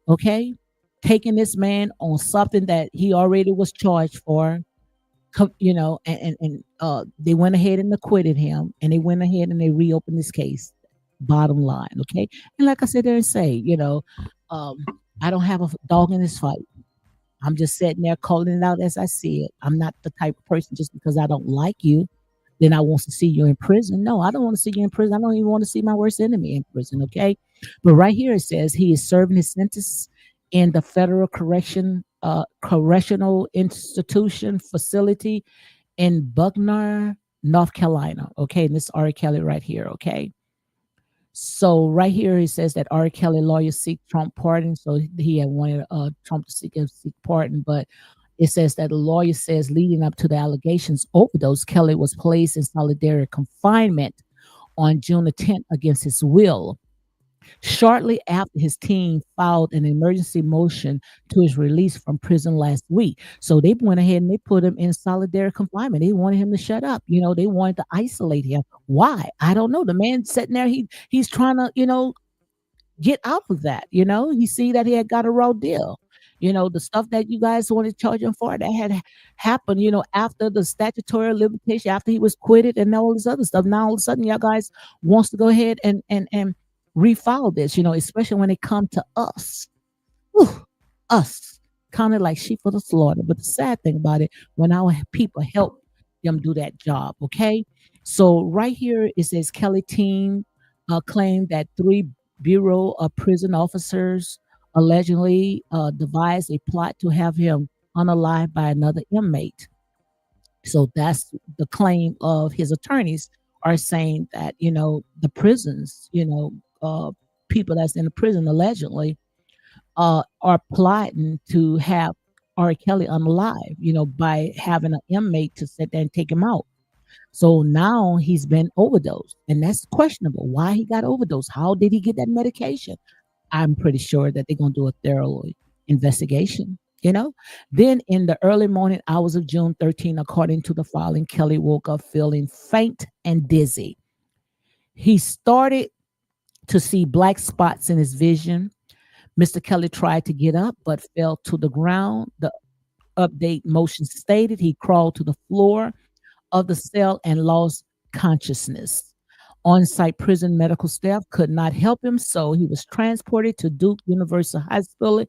A: Okay, taking this man on something that he already was charged for. And they went ahead and acquitted him, and they went ahead and they reopened this case. Bottom line, okay. And like I said there and say, um, I don't have a dog in this fight. I'm just sitting there calling it out as I see it. I'm not the type of person just because I don't like you, then I want to see you in prison. No, I don't want to see you in prison. I don't even want to see my worst enemy in prison. Okay. But right here it says he is serving his sentence in the federal correctional institution facility in Buckner, North Carolina. Okay. And this is R. Kelly right here. Okay. So right here it says that R. Kelly lawyers seek Trump pardon. So he had wanted Trump to seek pardon, but it says that the lawyer says leading up to the allegations overdose, Kelly was placed in solitary confinement on June the 10th against his will. Shortly after his team filed an emergency motion to his release from prison last week. So they went ahead and they put him in solitary confinement. They wanted him to shut up. They wanted to isolate him. Why? I don't know. The man sitting there, he's trying to, get out of that. He see that he had got a raw deal. The stuff that you guys wanted to charge him for, that had happened, after the statutory limitation, after he was quitted and all this other stuff. Now all of a sudden y'all guys wants to go ahead and refile this, especially when it come to us. Whew, us, counted like sheep for the slaughter. But the sad thing about it, when our people help them do that job, okay? So right here it says Kelly team claimed that three Bureau of Prison officers allegedly devised a plot to have him unalived by another inmate. So that's the claim of his attorneys, are saying that, the prisons, people that's in the prison allegedly are plotting to have R. Kelly unalive, by having an inmate to sit there and take him out. So now he's been overdosed, and that's questionable. Why he got overdosed? How did he get that medication? I'm pretty sure that they're going to do a thorough investigation. Then in the early morning hours of June 13, according to the filing, Kelly woke up feeling faint and dizzy. He started to see black spots in his vision. Mr. Kelly tried to get up but fell to the ground. The update motion stated he crawled to the floor of the cell and lost consciousness. On site prison medical staff could not help him, so he was transported to Duke University Hospital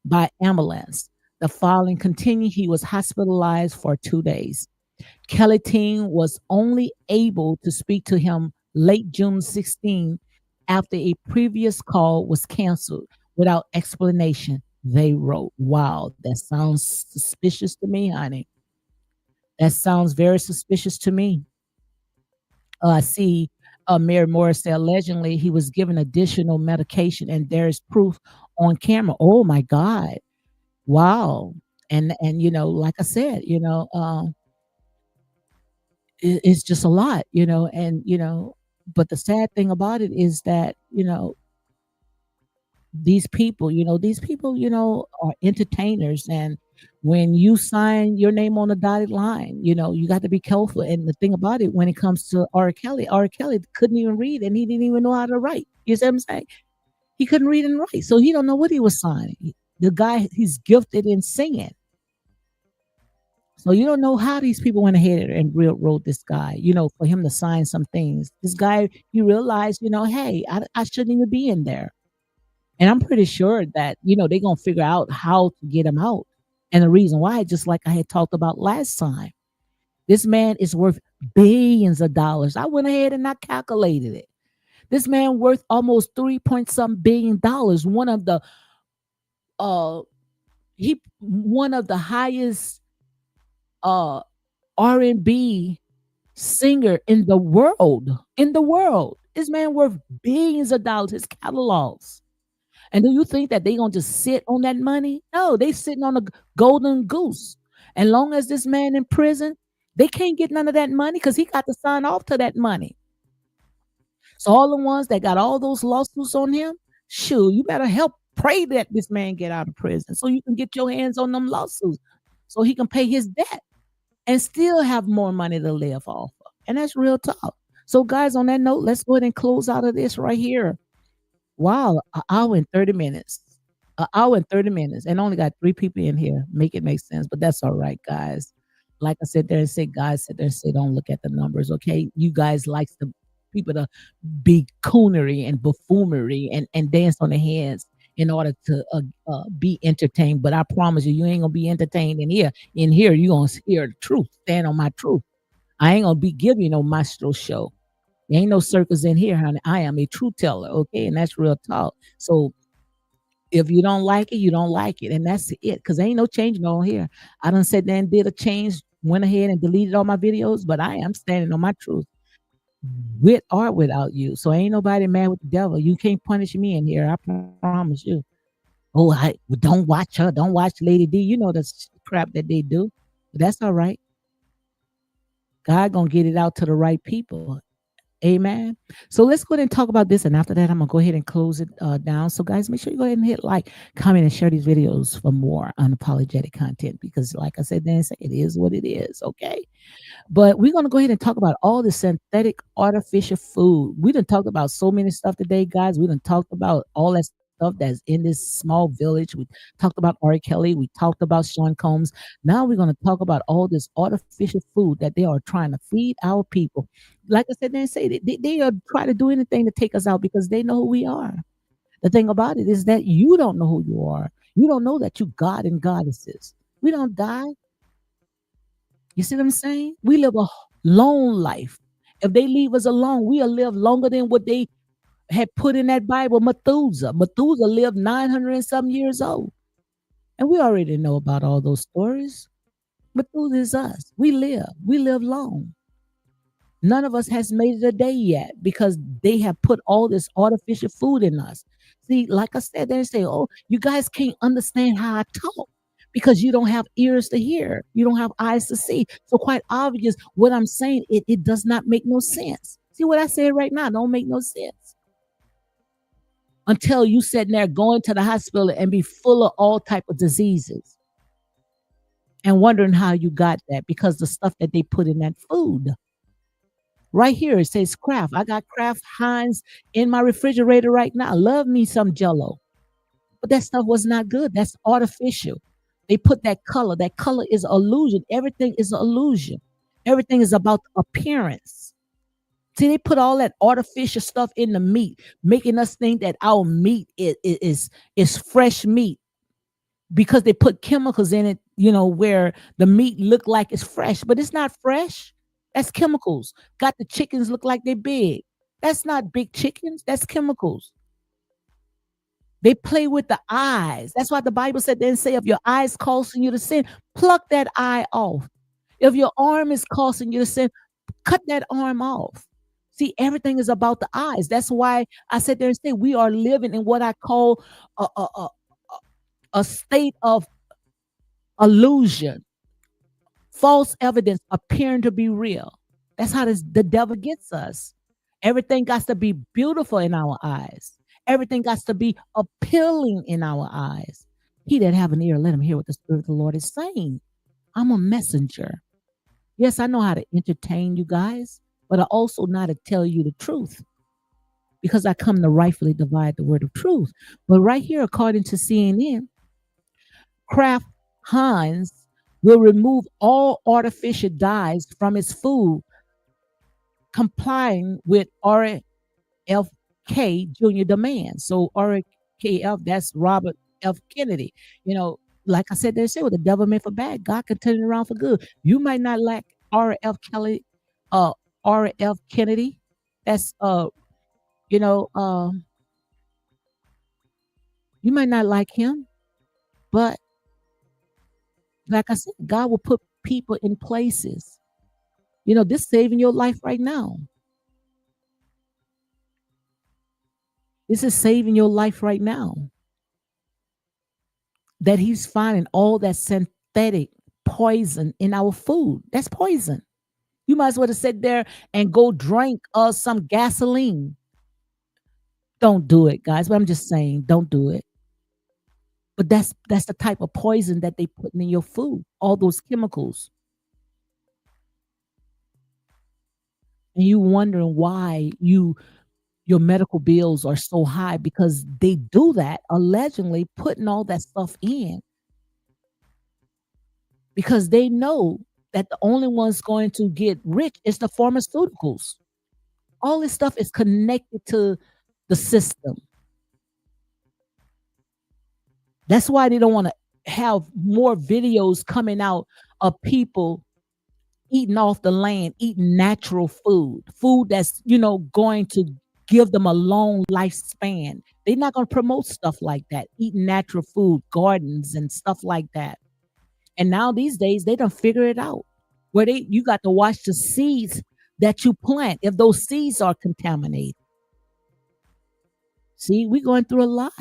A: by ambulance. The filing continued. He was hospitalized for 2 days. Kelly team was only able to speak to him late June 16 after a previous call was canceled without explanation. They wrote, wow, that sounds suspicious to me, honey. That sounds very suspicious to me. See, Mary Morris said allegedly he was given additional medication, and there is proof on camera. Oh my God! Wow. And like I said, it's just a lot, and but the sad thing about it is that these people, are entertainers. And when you sign your name on the dotted line, you got to be careful. And the thing about it, when it comes to R. Kelly couldn't even read, and he didn't even know how to write. You see what I'm saying? He couldn't read and write. So he don't know what he was signing. The guy, he's gifted in singing. So you don't know how these people went ahead and wrote this guy, for him to sign some things. This guy, he realized, hey, I shouldn't even be in there. And I'm pretty sure that, they're going to figure out how to get him out. And the reason why, just like I had talked about last time, this man is worth billions of dollars. I went ahead and I calculated it. This man worth almost 3 point some $billion. Uh one of the highest R&B singer in the world. In the world. This man worth billions of dollars, his catalogs. And do you think that they gonna just sit on that money? No, they sitting on a golden goose. And long as this man in prison, they can't get none of that money because he got to sign off to that money. So all the ones that got all those lawsuits on him, shoot, you better help pray that this man get out of prison so you can get your hands on them lawsuits so he can pay his debt and still have more money to live off of. And that's real talk. So guys, on that note, let's go ahead and close out of this right here. Wow, an hour and 30 minutes. An hour and 30 minutes, and only got 3 people in here. Make it make sense, but that's all right, guys. Like I said there and say, guys, sit there and say, don't look at the numbers, okay? You guys likes the people to be coonery and buffoonery and dance on their heads in order to be entertained. But I promise you, you ain't gonna be entertained in here. In here, you gonna hear the truth. Stand on my truth. I ain't gonna be giving you no maestro show. There ain't no circus in here, honey. I am a truth teller, okay? And that's real talk. So if you don't like it, you don't like it. And that's it. Because there ain't no changing on here. I done said there and did a change, went ahead and deleted all my videos, but I am standing on my truth with or without you. So ain't nobody mad with the devil. You can't punish me in here. I promise you. Oh, don't watch her. Don't watch Lady D. You know the crap that they do. But that's all right. God gonna get it out to the right people. Amen. So let's go ahead and talk about this. And after that, I'm going to go ahead and close it down. So, guys, make sure you go ahead and hit like, comment, and share these videos for more unapologetic content because, like I said, Nancy, it is what it is. Okay. But we're going to go ahead and talk about all the synthetic artificial food. We done talked about so many stuff today, guys. We done talked about all that stuff that's in this small village. We talked about R. Kelly. We talked about Sean Combs. Now we're going to talk about all this artificial food that they are trying to feed our people. Like I said, they are trying to do anything to take us out because they know who we are. The thing about it is that you don't know who you are. You don't know that you God and goddesses. We don't die. You see what I'm saying? We live a long life. If they leave us alone, we'll live longer than what they had put in that Bible, Methuselah. Methuselah lived 900 and some years old. And we already know about all those stories. Methuselah is us. We live long. None of us has made it a day yet because they have put all this artificial food in us. See, like I said, they say, oh, you guys can't understand how I talk. because you don't have ears to hear, you don't have eyes to see. So quite obvious, what I'm saying, it does not make no sense. See what I said right now? Don't make no sense until you sitting there going to the hospital and be full of all type of diseases and wondering how you got that because the stuff that they put in that food. Right here it says Kraft. I got Kraft Heinz in my refrigerator right now. Love me some Jello, but that stuff was not good. That's artificial. They put that color. That color is illusion. Everything is an illusion. Everything is about appearance. See, they put all that artificial stuff in the meat, making us think that our meat is fresh meat because they put chemicals in it, where the meat look like it's fresh, but it's not fresh. That's chemicals. Got the chickens look like they're big. That's not big chickens. That's chemicals. They play with the eyes. That's why the Bible said, then say, if your eyes causing you to sin, pluck that eye off. If your arm is causing you to sin, cut that arm off. See, everything is about the eyes. That's why I said there and say we are living in what I call a state of illusion, false evidence appearing to be real. That's how the devil gets us. Everything got to be beautiful in our eyes. Everything got to be appealing in our eyes. He that have an ear, let him hear what the Spirit of the Lord is saying. I'm a messenger. Yes, I know how to entertain you guys, but I also know how to tell you the truth because I come to rightfully divide the word of truth. But right here, according to CNN, Kraft Heinz will remove all artificial dyes from its food, complying with RFK Jr. demands. So RFKF, that's Robert F. Kennedy. Like I said, they say, well, the devil meant for bad, God can turn it around for good. You might not like R.F. Kelly, R.F. Kennedy. That's you know, you might not like him, but like I said, God will put people in places. This saving your life right now. This is saving your life right now. That he's finding all that synthetic poison in our food. That's poison. You might as well have sit there and go drink some gasoline. Don't do it, guys. But I'm just saying, don't do it. But that's the type of poison that they put in your food. All those chemicals. And you wondering why your medical bills are so high because they do that, allegedly putting all that stuff in because they know that the only one's going to get rich is the pharmaceuticals. All this stuff is connected to the system. That's why they don't want to have more videos coming out of people eating off the land, eating natural food that's, going to give them a long lifespan. They're not going to promote stuff like that, eating natural food, gardens and stuff like that. And now these days they don't figure it out. Where you got to watch the seeds that you plant if those seeds are contaminated. See, we're going through a lot.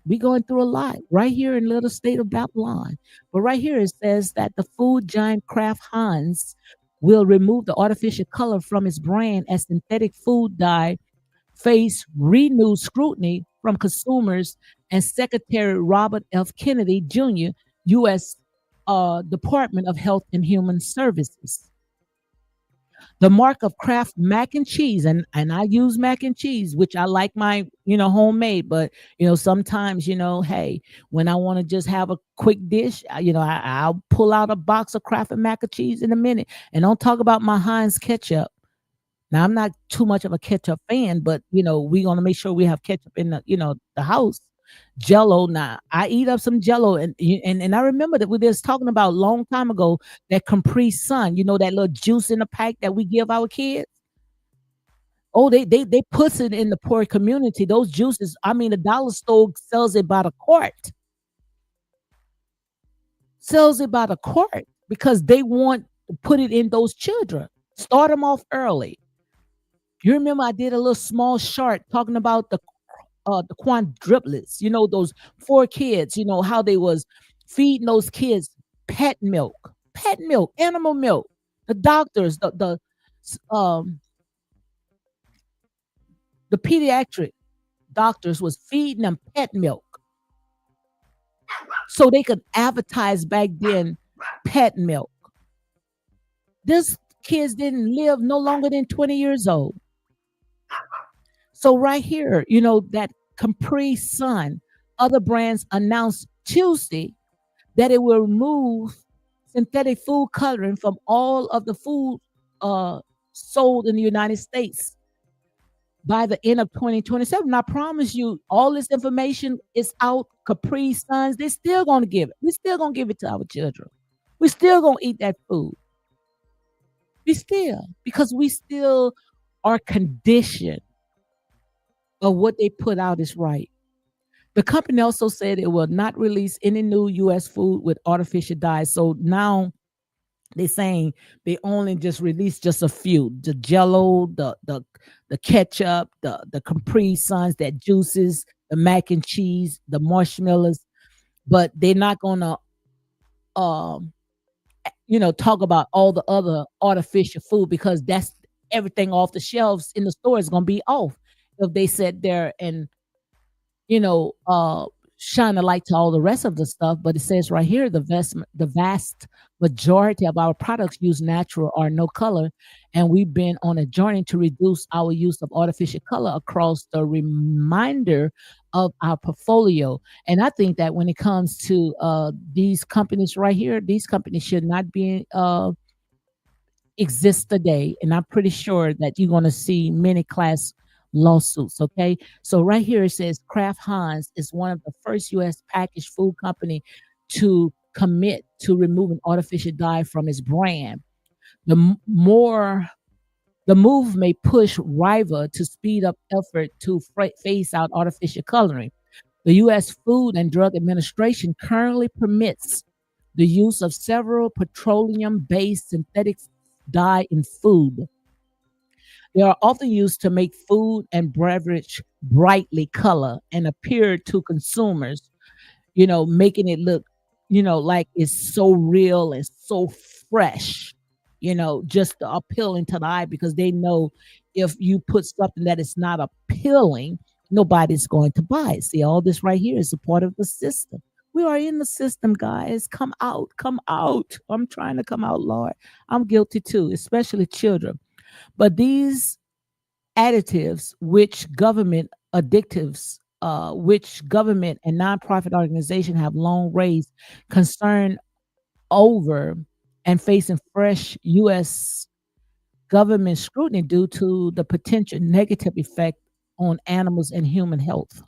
A: We're going through a lot right here in little state of Babylon. But right here it says that the food giant Kraft Heinz will remove the artificial color from its brand as synthetic food dye face renewed scrutiny from consumers and Secretary Robert F. Kennedy Jr., U.S. Department of Health and Human Services. The mark of Kraft mac and cheese, and I use mac and cheese, which I like my, homemade, but sometimes, hey, when I want to just have a quick dish, I'll pull out a box of Kraft mac and cheese in a minute. And don't talk about my Heinz ketchup. Now I'm not too much of a ketchup fan, but we're gonna make sure we have ketchup in the house. Jello. Now I eat up some Jello, and I remember that we was talking about a long time ago that Capri Sun, that little juice in the pack that we give our kids. Oh, they put it in the poor community. Those juices, I mean, the dollar store sells it by the quart. Sells it by the quart because they want to put it in those children. Start them off early. You remember I did a little small short talking about the quadruplets, those four kids, how they was feeding those kids pet milk, animal milk. The doctors, um the pediatric doctors was feeding them pet milk so they could advertise back then pet milk. This kids didn't live no longer than 20 years old. So right here, that Capri Sun, other brands announced Tuesday that it will remove synthetic food coloring from all of the food uh, sold in the United States by the end of 2027. And I promise you, all this information is out. Capri Suns, they're still going to give it. We're still going to give it to our children. We're still going to eat that food. We still, because we still are conditioned of what they put out is right. The company also said it will not release any new U.S. food with artificial dyes. So now they're saying they only just released just a few: the Jello, the ketchup, the Capri Suns, that juices, the mac and cheese, the marshmallows. But they're not gonna, um, talk about all the other artificial food because that's everything off the shelves in the store is gonna be off if they sit there and you know, uh, shine a light to all the rest of the stuff. But it says right here, the vast majority of our products use natural or no color, and we've been on a journey to reduce our use of artificial color across the remainder of our portfolio. And I think that when it comes to these companies right here, these companies should not be exist today, and I'm pretty sure that you're going to see many class lawsuits. Okay, so right here it says Kraft Heinz is one of the first U.S. packaged food company to commit to removing artificial dye from its brand. The more the move may push rival to speed up effort to phase out artificial coloring. The U.S. Food and Drug Administration currently permits the use of several petroleum based synthetic dye in food. They are often used to make food and beverage brightly color and appear to consumers, making it look, like it's so real and so fresh, just appealing to the eye because they know if you put something that is not appealing, nobody's going to buy it. See, all this right here is a part of the system. We are in the system, guys. Come out, come out. I'm trying to come out, Lord. I'm guilty too, especially children. But these additives, which government and nonprofit organizations have long raised concern over and facing fresh U.S. government scrutiny due to the potential negative effect on animals and human health,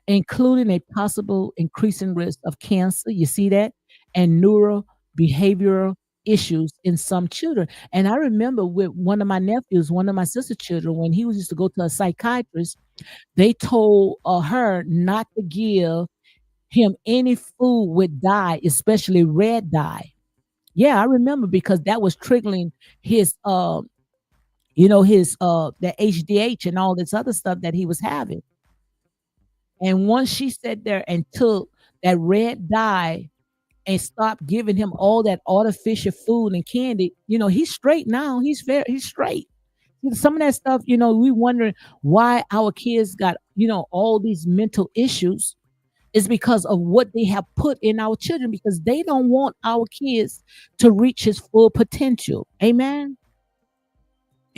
A: including a possible increasing risk of cancer. You see that? And neurobehavioral issues in some children. And I remember with one of my nephews, one of my sister's children, when he was used to go to a psychiatrist, they told her not to give him any food with dye, especially red dye. Yeah, I remember because that was triggering his the HDH and all this other stuff that he was having. And once she sat there and took that red dye and stopped giving him all that artificial food and candy, he's straight now. He's straight. Some of that stuff, we wondering why our kids got, all these mental issues is because of what they have put in our children because they don't want our kids to reach his full potential. Amen.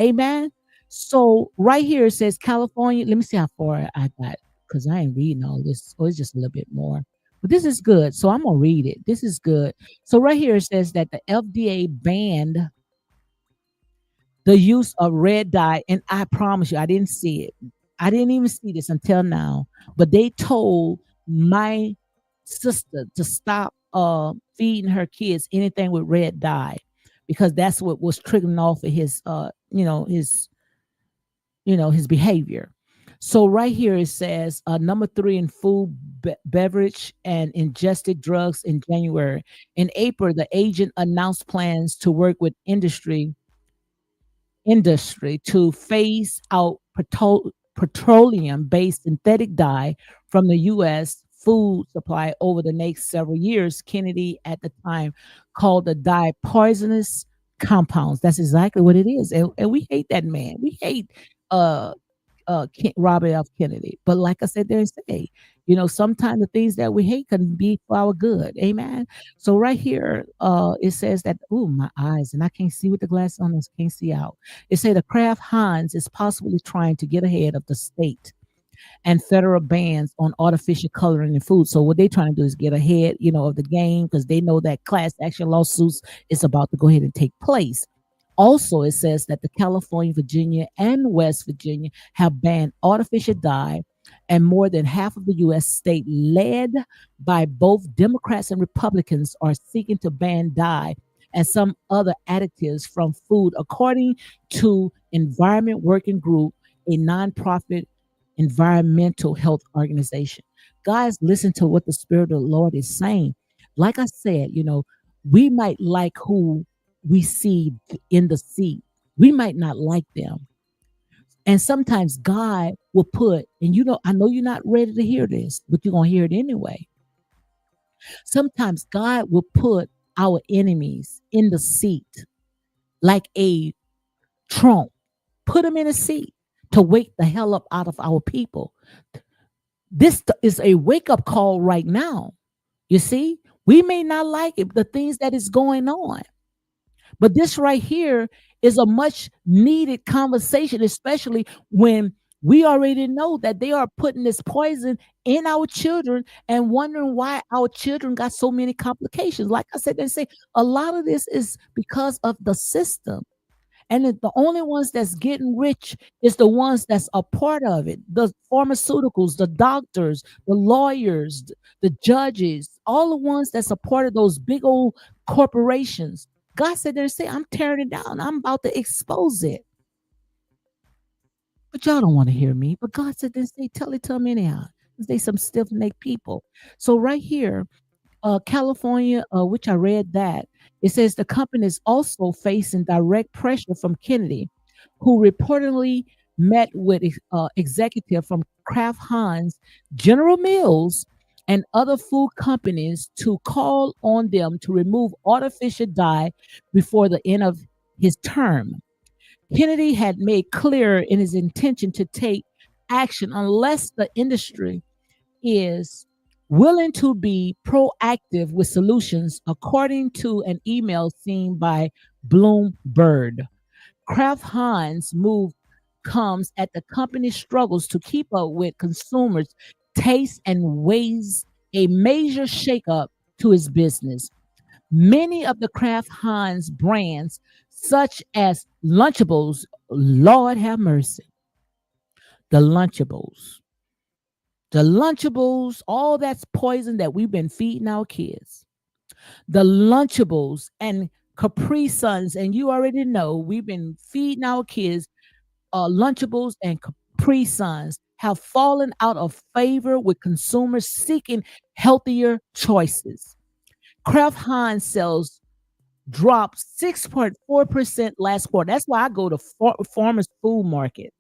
A: Amen. So right here it says California. Let me see how far I got because I ain't reading all this. Oh, it's just a little bit more. But this is good. So I'm gonna read it. This is good. So right here it says that the FDA banned the use of red dye, and I promise you, I didn't see it. I didn't even see this until now. But they told my sister to stop feeding her kids anything with red dye because that's what was triggering off of his his behavior. So right here it says number 3 in food, beverage, and ingested drugs in January. In April, the agent announced plans to work with industry to phase out petroleum-based synthetic dye from the U.S. food supply over the next several years. Kennedy at the time called the dye poisonous compounds. That's exactly what it is. And we hate that man. We hate uh Robert F. Kennedy. But like I said, they say, sometimes the things that we hate can be for our good. Amen. So right here, it says that, oh, my eyes, and I can't see with the glasses on, I can't see out. It say the Kraft Heinz is possibly trying to get ahead of the state and federal bans on artificial coloring in food. So what they're trying to do is get ahead, of the game because they know that class action lawsuits is about to go ahead and take place. Also, it says that the California, Virginia, and West Virginia have banned artificial dye, and more than half of the U.S. state, led by both Democrats and Republicans, are seeking to ban dye and some other additives from food, according to Environment Working Group, a nonprofit environmental health organization. Guys, listen to what the Spirit of the Lord is saying. Like I said, we might like who we see in the seed. We might not like them. And sometimes God will put, and I know you're not ready to hear this, but you're going to hear it anyway. Sometimes God will put our enemies in the seat like a trump, put them in a seat to wake the hell up out of our people. This is a wake up call right now. You see, we may not like it, the things that is going on. But this right here is a much needed conversation, especially when we already know that they are putting this poison in our children and wondering why our children got so many complications. Like I said, they say a lot of this is because of the system. And the only ones that's getting rich is the ones that's a part of it. The pharmaceuticals, the doctors, the lawyers, the judges, all the ones that's a part of those big old corporations. God said there, say, I'm tearing it down. I'm about to expose it. But y'all don't want to hear me. But God said, then say, tell it to them anyhow. They some stiff-necked people. So right here, California, which I read that, it says the company is also facing direct pressure from Kennedy, who reportedly met with executive from Kraft Heinz, General Mills, and other food companies to call on them to remove artificial dye before the end of his term. Kennedy had made clear in his intention to take action unless the industry is willing to be proactive with solutions, according to an email seen by Bloomberg. Kraft Heinz move comes at the company's struggles to keep up with consumers' taste and weighs a major shakeup to its business. Many of the Kraft Heinz brands, such as Lunchables, Lord have mercy, the Lunchables, all that's poison that we've been feeding our kids. The Lunchables and Capri Suns, and you already know we've been feeding our kids Lunchables and Capri Suns have fallen out of favor with consumers seeking healthier choices. Kraft Heinz sales dropped 6.4% last quarter. That's why I go to Farmers Food Market.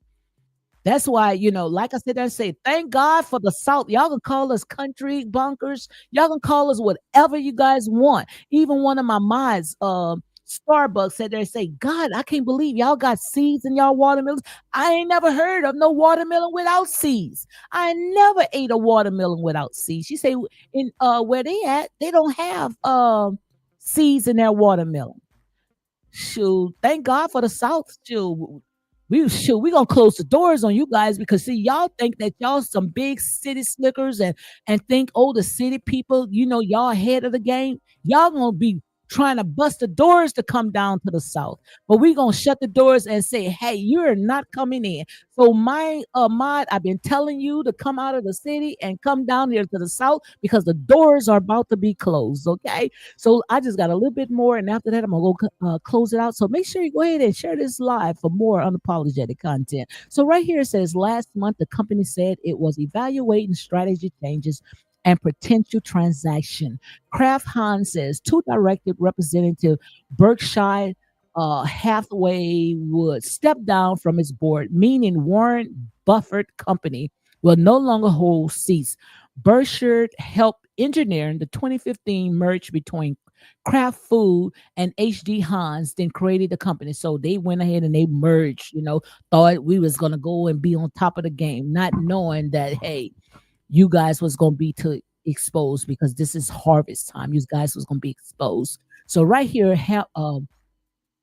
A: That's why, like I said, I say, thank God for the South. Y'all can call us country bunkers. Y'all can call us whatever you guys want. Even one of my mods, Starbucks, said they say, God, I can't believe y'all got seeds in y'all watermelons. I ain't never heard of no watermelon without seeds. I never ate a watermelon without seeds. She say, in where they at, they don't have seeds in their watermelon. Shoot, thank God for the South. We gonna close the doors on you guys because see y'all think that y'all some big city slickers and think the city people y'all ahead of the game. Y'all gonna be trying to bust the doors to come down to the South, but we gonna shut the doors and say, hey, you're not coming in. So my mod, I've been telling you to come out of the city and come down here to the South because the doors are about to be closed. Okay, so I just got a little bit more, and after that, I'm gonna go close it out. So make sure you go ahead and share this live for more unapologetic content. So right here it says last month the company said it was evaluating strategy changes and potential transaction. Kraft Heinz says two directed representative Berkshire Hathaway would step down from its board, meaning Warren Buffett company will no longer hold seats. Burchard helped engineer the 2015 merge between Kraft Food and HD Hans, then created the company. So they went ahead and they merged, thought we was gonna go and be on top of the game, not knowing that, hey, you guys was gonna be to exposed because this is harvest time. You guys was gonna be exposed. So right here,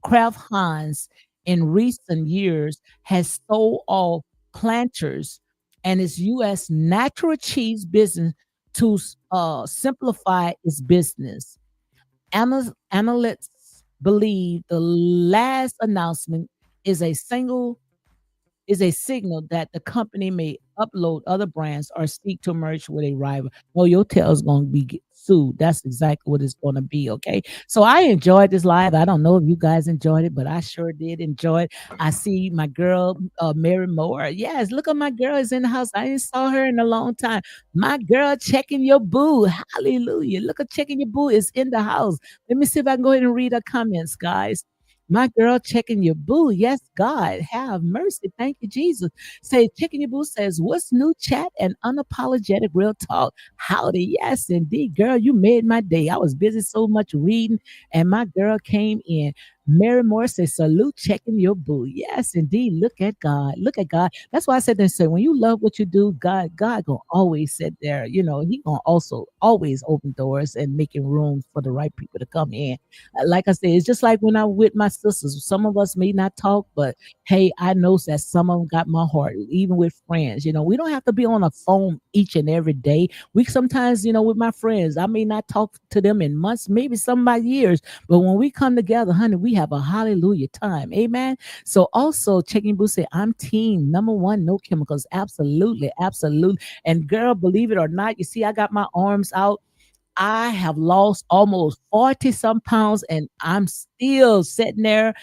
A: Kraft Heinz in recent years has sold all planters and its U.S. natural cheese business to simplify its business. Analysts believe the last announcement is a single is a signal that the company may upload other brands or seek to merge with a rival. No, your tail is going to be sued. That's exactly what it's going to be. Okay. So I enjoyed this live. I don't know if you guys enjoyed it, but I sure did enjoy it. I see my girl, Mary Moore. Yes. Look at my girl is in the house. I ain't saw her in a long time. My girl checking your boo. Hallelujah. Look at checking your boo is in the house. Let me see if I can go ahead and read her comments, guys. My girl checking your boo. Yes, God, have mercy. Thank you, Jesus. Say, checking your boo says, what's new chat and unapologetic real talk? Howdy. Yes, indeed. Girl, you made my day. I was busy so much reading, and my girl came in. Mary Moore says, salute checking your boo. Yes, indeed. Look at God. Look at God. That's why I said this. Say, when you love what you do, God gonna always sit there. He gonna also always open doors and making room for the right people to come in. Like I said, it's just like when I'm with my sisters. Some of us may not talk, but hey, I know that some of them got my heart, even with friends. We don't have to be on a phone each and every day. We sometimes, with my friends, I may not talk to them in months, maybe some by years, but when we come together, honey, we have a hallelujah time. Amen. So also checking booth say, I'm team number one, no chemicals. Absolutely, absolutely. And girl, believe it or not, you see, I got my arms out. I have lost almost 40 some pounds and I'm still sitting there.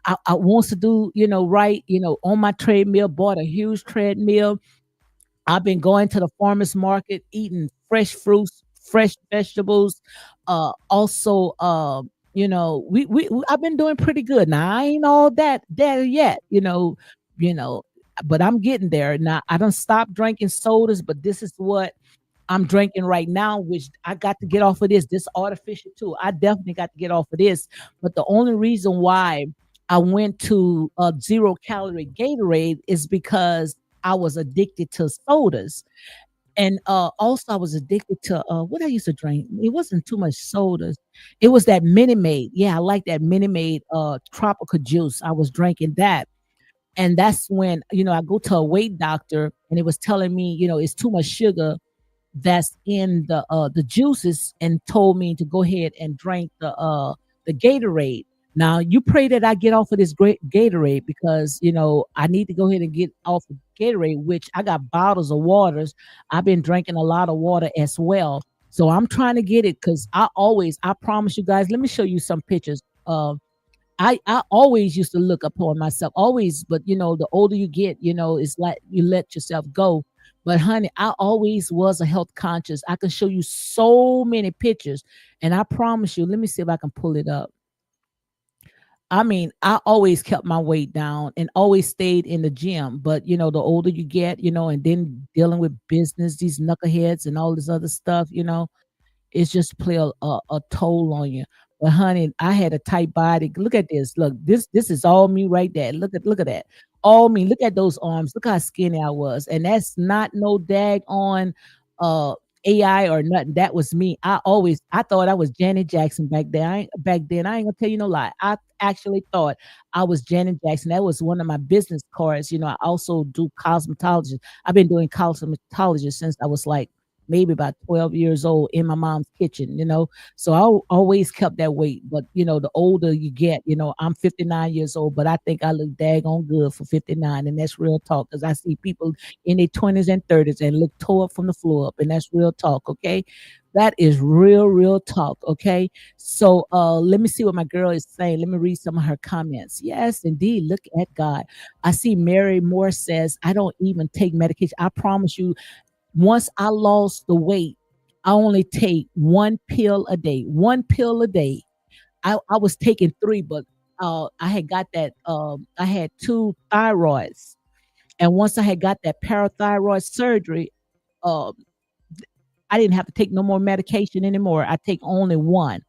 A: I wants to do, right, on my treadmill, bought a huge treadmill. I've been going to the farmer's market, eating fresh fruits, fresh vegetables. Also, I've been doing pretty good. Now I ain't all that there yet, you know, but I'm getting there. Now I don't stop drinking sodas, but this is what I'm drinking right now, which I got to get off of this artificial too. I definitely got to get off of this. But the only reason why I went to a 0 calorie Gatorade is because I was addicted to sodas. And also I was addicted to what I used to drink. It wasn't too much sodas. It was that Minute Maid. Yeah, I like that Minute Maid tropical juice. I was drinking that. And that's when, I go to a weight doctor and it was telling me, it's too much sugar that's in the juices and told me to go ahead and drink the Gatorade. Now you pray that I get off of this great Gatorade because I need to go ahead and get off of Gatorade, which I got bottles of waters. I've been drinking a lot of water as well. So I'm trying to get it because I promise you guys, let me show you some pictures. I always used to look upon myself, always, but the older you get, it's like you let yourself go. But honey, I always was a health conscious. I can show you so many pictures, and I promise you, let me see if I can pull it up. I mean, I always kept my weight down and always stayed in the gym. But the older you get, and then dealing with business, these knuckleheads and all this other stuff, it's just play a toll on you. But honey, I had a tight body. Look at this. Look, this is all me right there. Look at that. All me. Look at those arms. Look how skinny I was. And that's not no dag on uh AI or nothing. That was me. I thought I was Janet Jackson back then. I ain't gonna tell you no lie. I actually thought I was Janet Jackson. That was one of my business cards. I also do cosmetology. I've been doing cosmetology since I was like maybe about 12 years old in my mom's kitchen. So I always kept that weight. But, the older you get, I'm 59 years old, but I think I look daggone good for 59. And that's real talk because I see people in their 20s and 30s and look tore up from the floor up. And that's real talk. Okay. That is real talk. Okay. So let me see what my girl is saying. Let me read some of her comments. Yes, indeed. Look at God. I see Mary Moore says, I don't even take medication. I promise you, once I lost the weight, I only take one pill a day. One pill a day. I was taking three, but I had got that. I had two thyroids, and once I had got that parathyroid surgery, uh, I didn't have to take no more medication anymore. I take only one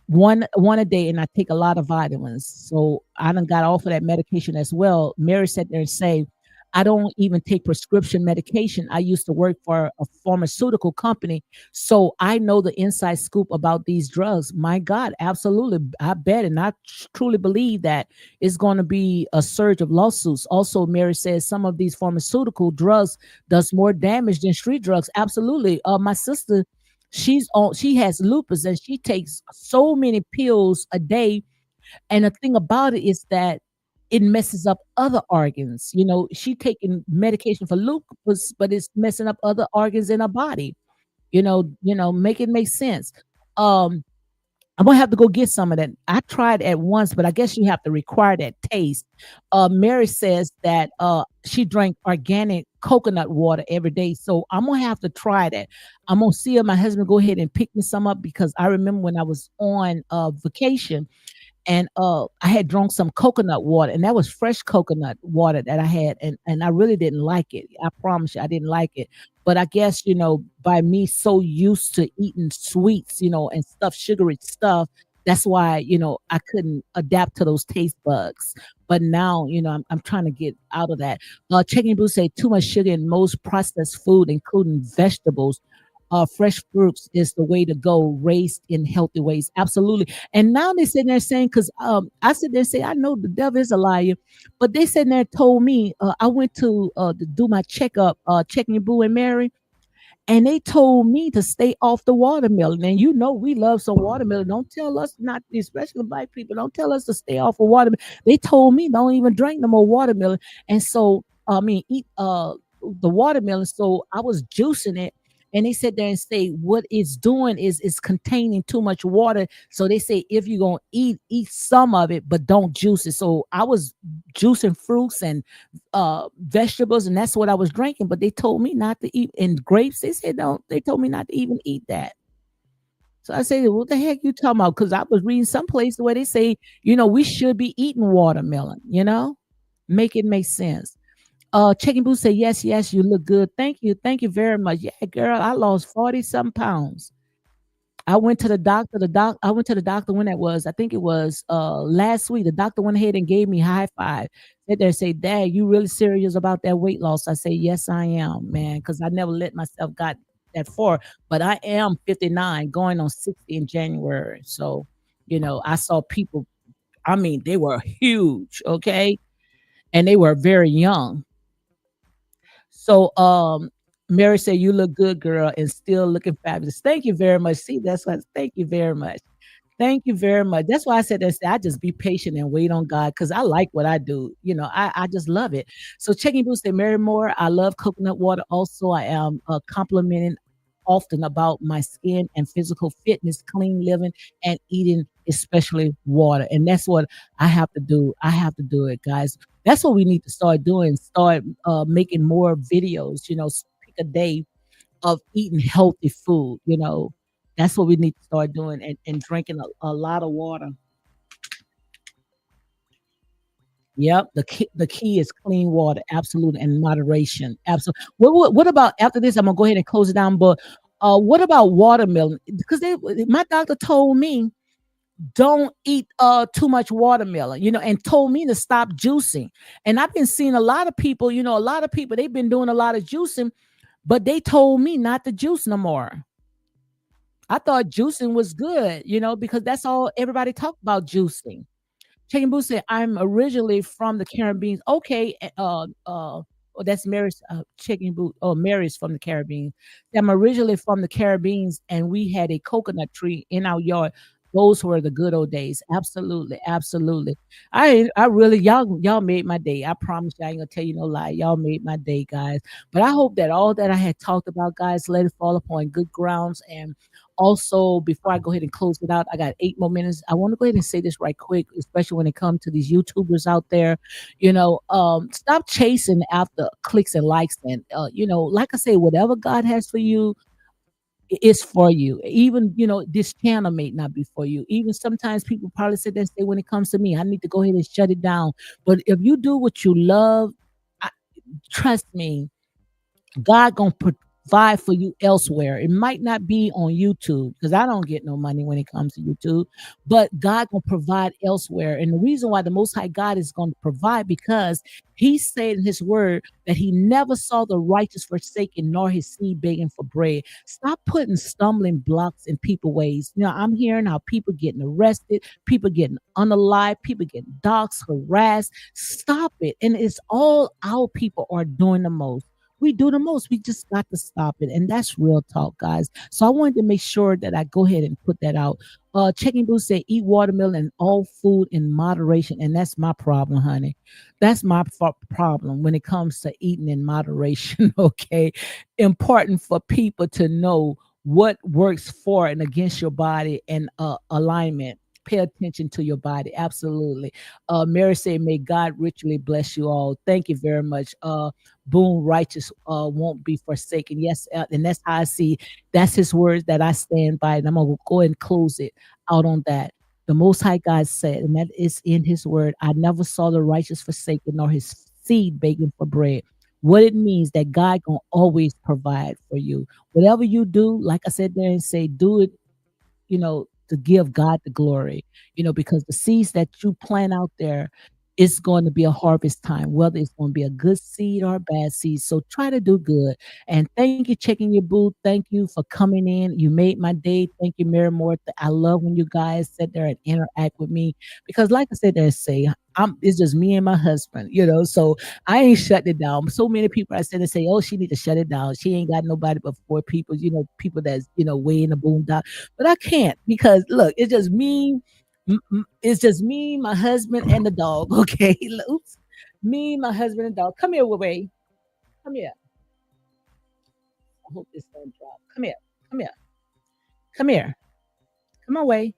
A: a day, and I take a lot of vitamins. So I done got off of that medication as well. Mary sat there and say, I don't even take prescription medication. I used to work for a pharmaceutical company, so I know the inside scoop about these drugs. My God, absolutely. I bet and I truly believe that it's going to be a surge of lawsuits. Also, Mary says some of these pharmaceutical drugs does more damage than street drugs. Absolutely. My sister, she has lupus and she takes so many pills a day, and the thing about it is that it messes up other organs. She taking medication for lupus, but it's messing up other organs in her body. Make it make sense. um I'm gonna have to go get some of that. I tried at once, but I guess you have to require that taste. Mary says that she drank organic coconut water every day, so I'm gonna have to try that. I'm gonna see if my husband go ahead and pick me some up, because I remember when I was on vacation, and I had drunk some coconut water, and that was fresh coconut water that I had, and I really didn't like it. I promise you, I didn't like it. But I guess by me so used to eating sweets, and stuff, sugary stuff, that's why I couldn't adapt to those taste bugs. But now I'm trying to get out of that. Checking Blue say too much sugar in most processed food, including vegetables. Fresh fruits is the way to go, raised in healthy ways. Absolutely. And now they sitting there saying, because I sit there and say, I know the devil is a liar, but they sitting there told me, I went to do my checkup, checking Boo and Mary, and they told me to stay off the watermelon. And we love some watermelon. Don't tell us not, especially black people, don't tell us to stay off of watermelon. They told me don't even drink no more watermelon. And so, I mean, eat the watermelon. So I was juicing it. And they sit there and say what it's doing is containing too much water. So they say if you're gonna eat some of it, but don't juice it. So I was juicing fruits and vegetables, and that's what I was drinking. But they told me not to eat, and grapes. They said don't. They told me not to even eat that. So I said, what the heck you talking about? Because I was reading some place where they say, we should be eating watermelon. Make it make sense. Chicken Boo say, yes, yes, you look good. Thank you very much. Yeah, girl, I lost 40 some pounds. I went to the doctor. I went to the doctor when it was. I think it was last week. The doctor went ahead and gave me high five. Said there, say, Dad, you really serious about that weight loss? I say, yes, I am, man, because I never let myself got that far. But I am 59, going on 60 in January. So, I saw people. I mean, they were huge, okay, and they were very young. So, Mary said, "You look good, girl, and still looking fabulous." Thank you very much. See, that's what. Thank you very much. Thank you very much. That's why I said that. I just be patient and wait on God, because I like what I do. I just love it. So, checking Boots said, Mary Moore, I love coconut water. Also, I am complimenting often about my skin and physical fitness, clean living, and eating, especially water. And that's what I have to do. I have to do it, guys. That's what we need to start doing. Start making more videos. Pick a day of eating healthy food. That's what we need to start doing, and drinking a lot of water. Yep, the key is clean water, absolute, and moderation, absolute. What about after this? I'm gonna go ahead and close it down. But what about watermelon? Because my doctor told me don't eat too much watermelon, and told me to stop juicing. And I've been seeing a lot of people, a lot of people they've been doing a lot of juicing, but they told me not to juice no more. I thought juicing was good, because that's all everybody talk about, juicing. Chicken Boo said, I'm originally from the Caribbean. Okay, oh, that's Mary's Chicken Boo. Oh, Mary's from the Caribbean. I'm originally from the Caribbean, and we had a coconut tree in our yard. Those were the good old days. Absolutely, absolutely. I really y'all made my day. I promise you, I ain't gonna tell you no lie. Y'all made my day, guys. But I hope that all that I had talked about, guys, let it fall upon good grounds. And also, before I go ahead and close it out, I got 8 more minutes. I want to go ahead and say this right quick, especially when it comes to these YouTubers out there. Stop chasing after clicks and likes, and like I say, whatever God has for you is for you. Even this channel may not be for you. Even sometimes people probably sit there and say, when it comes to me, I need to go ahead and shut it down. But if you do what you love, I, trust me, God gonna provide for you elsewhere. It might not be on YouTube because I don't get no money when it comes to YouTube, but God gonna provide elsewhere. And the reason why the Most High God is going to provide because He said in His Word that He never saw the righteous forsaken nor his seed begging for bread. Stop putting stumbling blocks in people's ways. You know, I'm hearing how people getting arrested, people getting unalive, people getting doxxed, harassed. Stop it. And it's all our people are doing the most. We do the most. We just got to stop it. And that's real talk, guys. So I wanted to make sure that I go ahead and put that out. Checking Boo said, eat watermelon and all food in moderation. And that's my problem, honey. That's my problem when it comes to eating in moderation. Okay. Important for people to know what works for and against your body and alignment. Pay attention to your body. Absolutely. Mary said, may God richly bless you all. Thank you very much. Boom, righteous won't be forsaken. Yes, and that's how I see. That's His words that I stand by, and I'm gonna go and close it out on that. The Most High God said, and that is in His word. I never saw the righteous forsaken, nor his seed begging for bread. What it means that God gonna always provide for you. Whatever you do, like I said there, and say, do it, to give God the glory, because the seeds that you plant out there, it's going to be a harvest time, whether it's going to be a good seed or a bad seed. So try to do good. And thank you, checking your booth. Thank you for coming in. You made my day. Thank you, Mary Moore. I love when you guys sit there and interact with me because, like I said, there say, it's just me and my husband, so I ain't shutting it down. So many people I said and say, oh, she need to shut it down. She ain't got nobody but four people, people that's, way in the boondock. But I can't because look, it's just me. It's just me, my husband, and the dog. Okay. Oops. Me, my husband, and dog. Come here, Way. Come here. I hope this don't drop. Come here. Come here. Come here. Come away.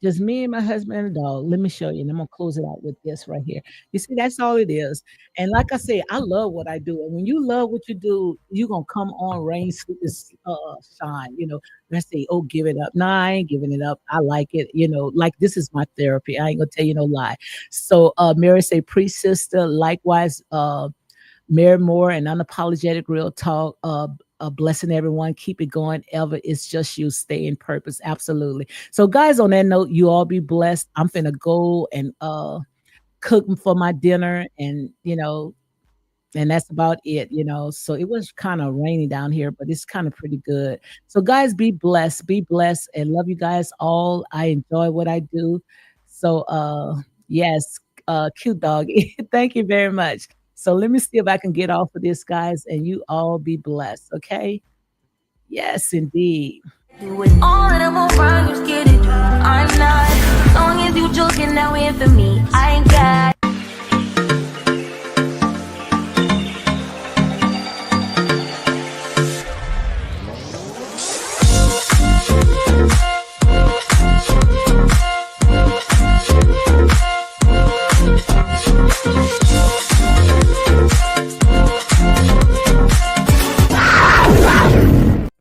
A: Just me and my husband and the dog. Let me show you. And I'm gonna close it out with this right here. You see, that's all it is. And like I say, I love what I do. And when you love what you do, you're gonna come on rain, sleep, shine. I say, oh, give it up. Nah, I ain't giving it up. I like it. Like this is my therapy. I ain't gonna tell you no lie. So Mary say, priest sister, likewise, Mary Moore and Unapologetic Real Talk. Blessing everyone. Keep it going ever. It's just you. Stay in purpose. Absolutely. So, guys, on that note, you all be blessed. I'm finna go and cook for my dinner, and that's about it. So it was kind of rainy down here, but it's kind of pretty good. So, guys, be blessed, and love you guys all. I enjoy what I do. So, yes, cute doggy. Thank you very much. So let me see if I can get off of this, guys, and you all be blessed. Okay. Yes, indeed.
D: Do it all and I won't run, you scared to do. I'm not. As long as you joking now in for me, I ain't got.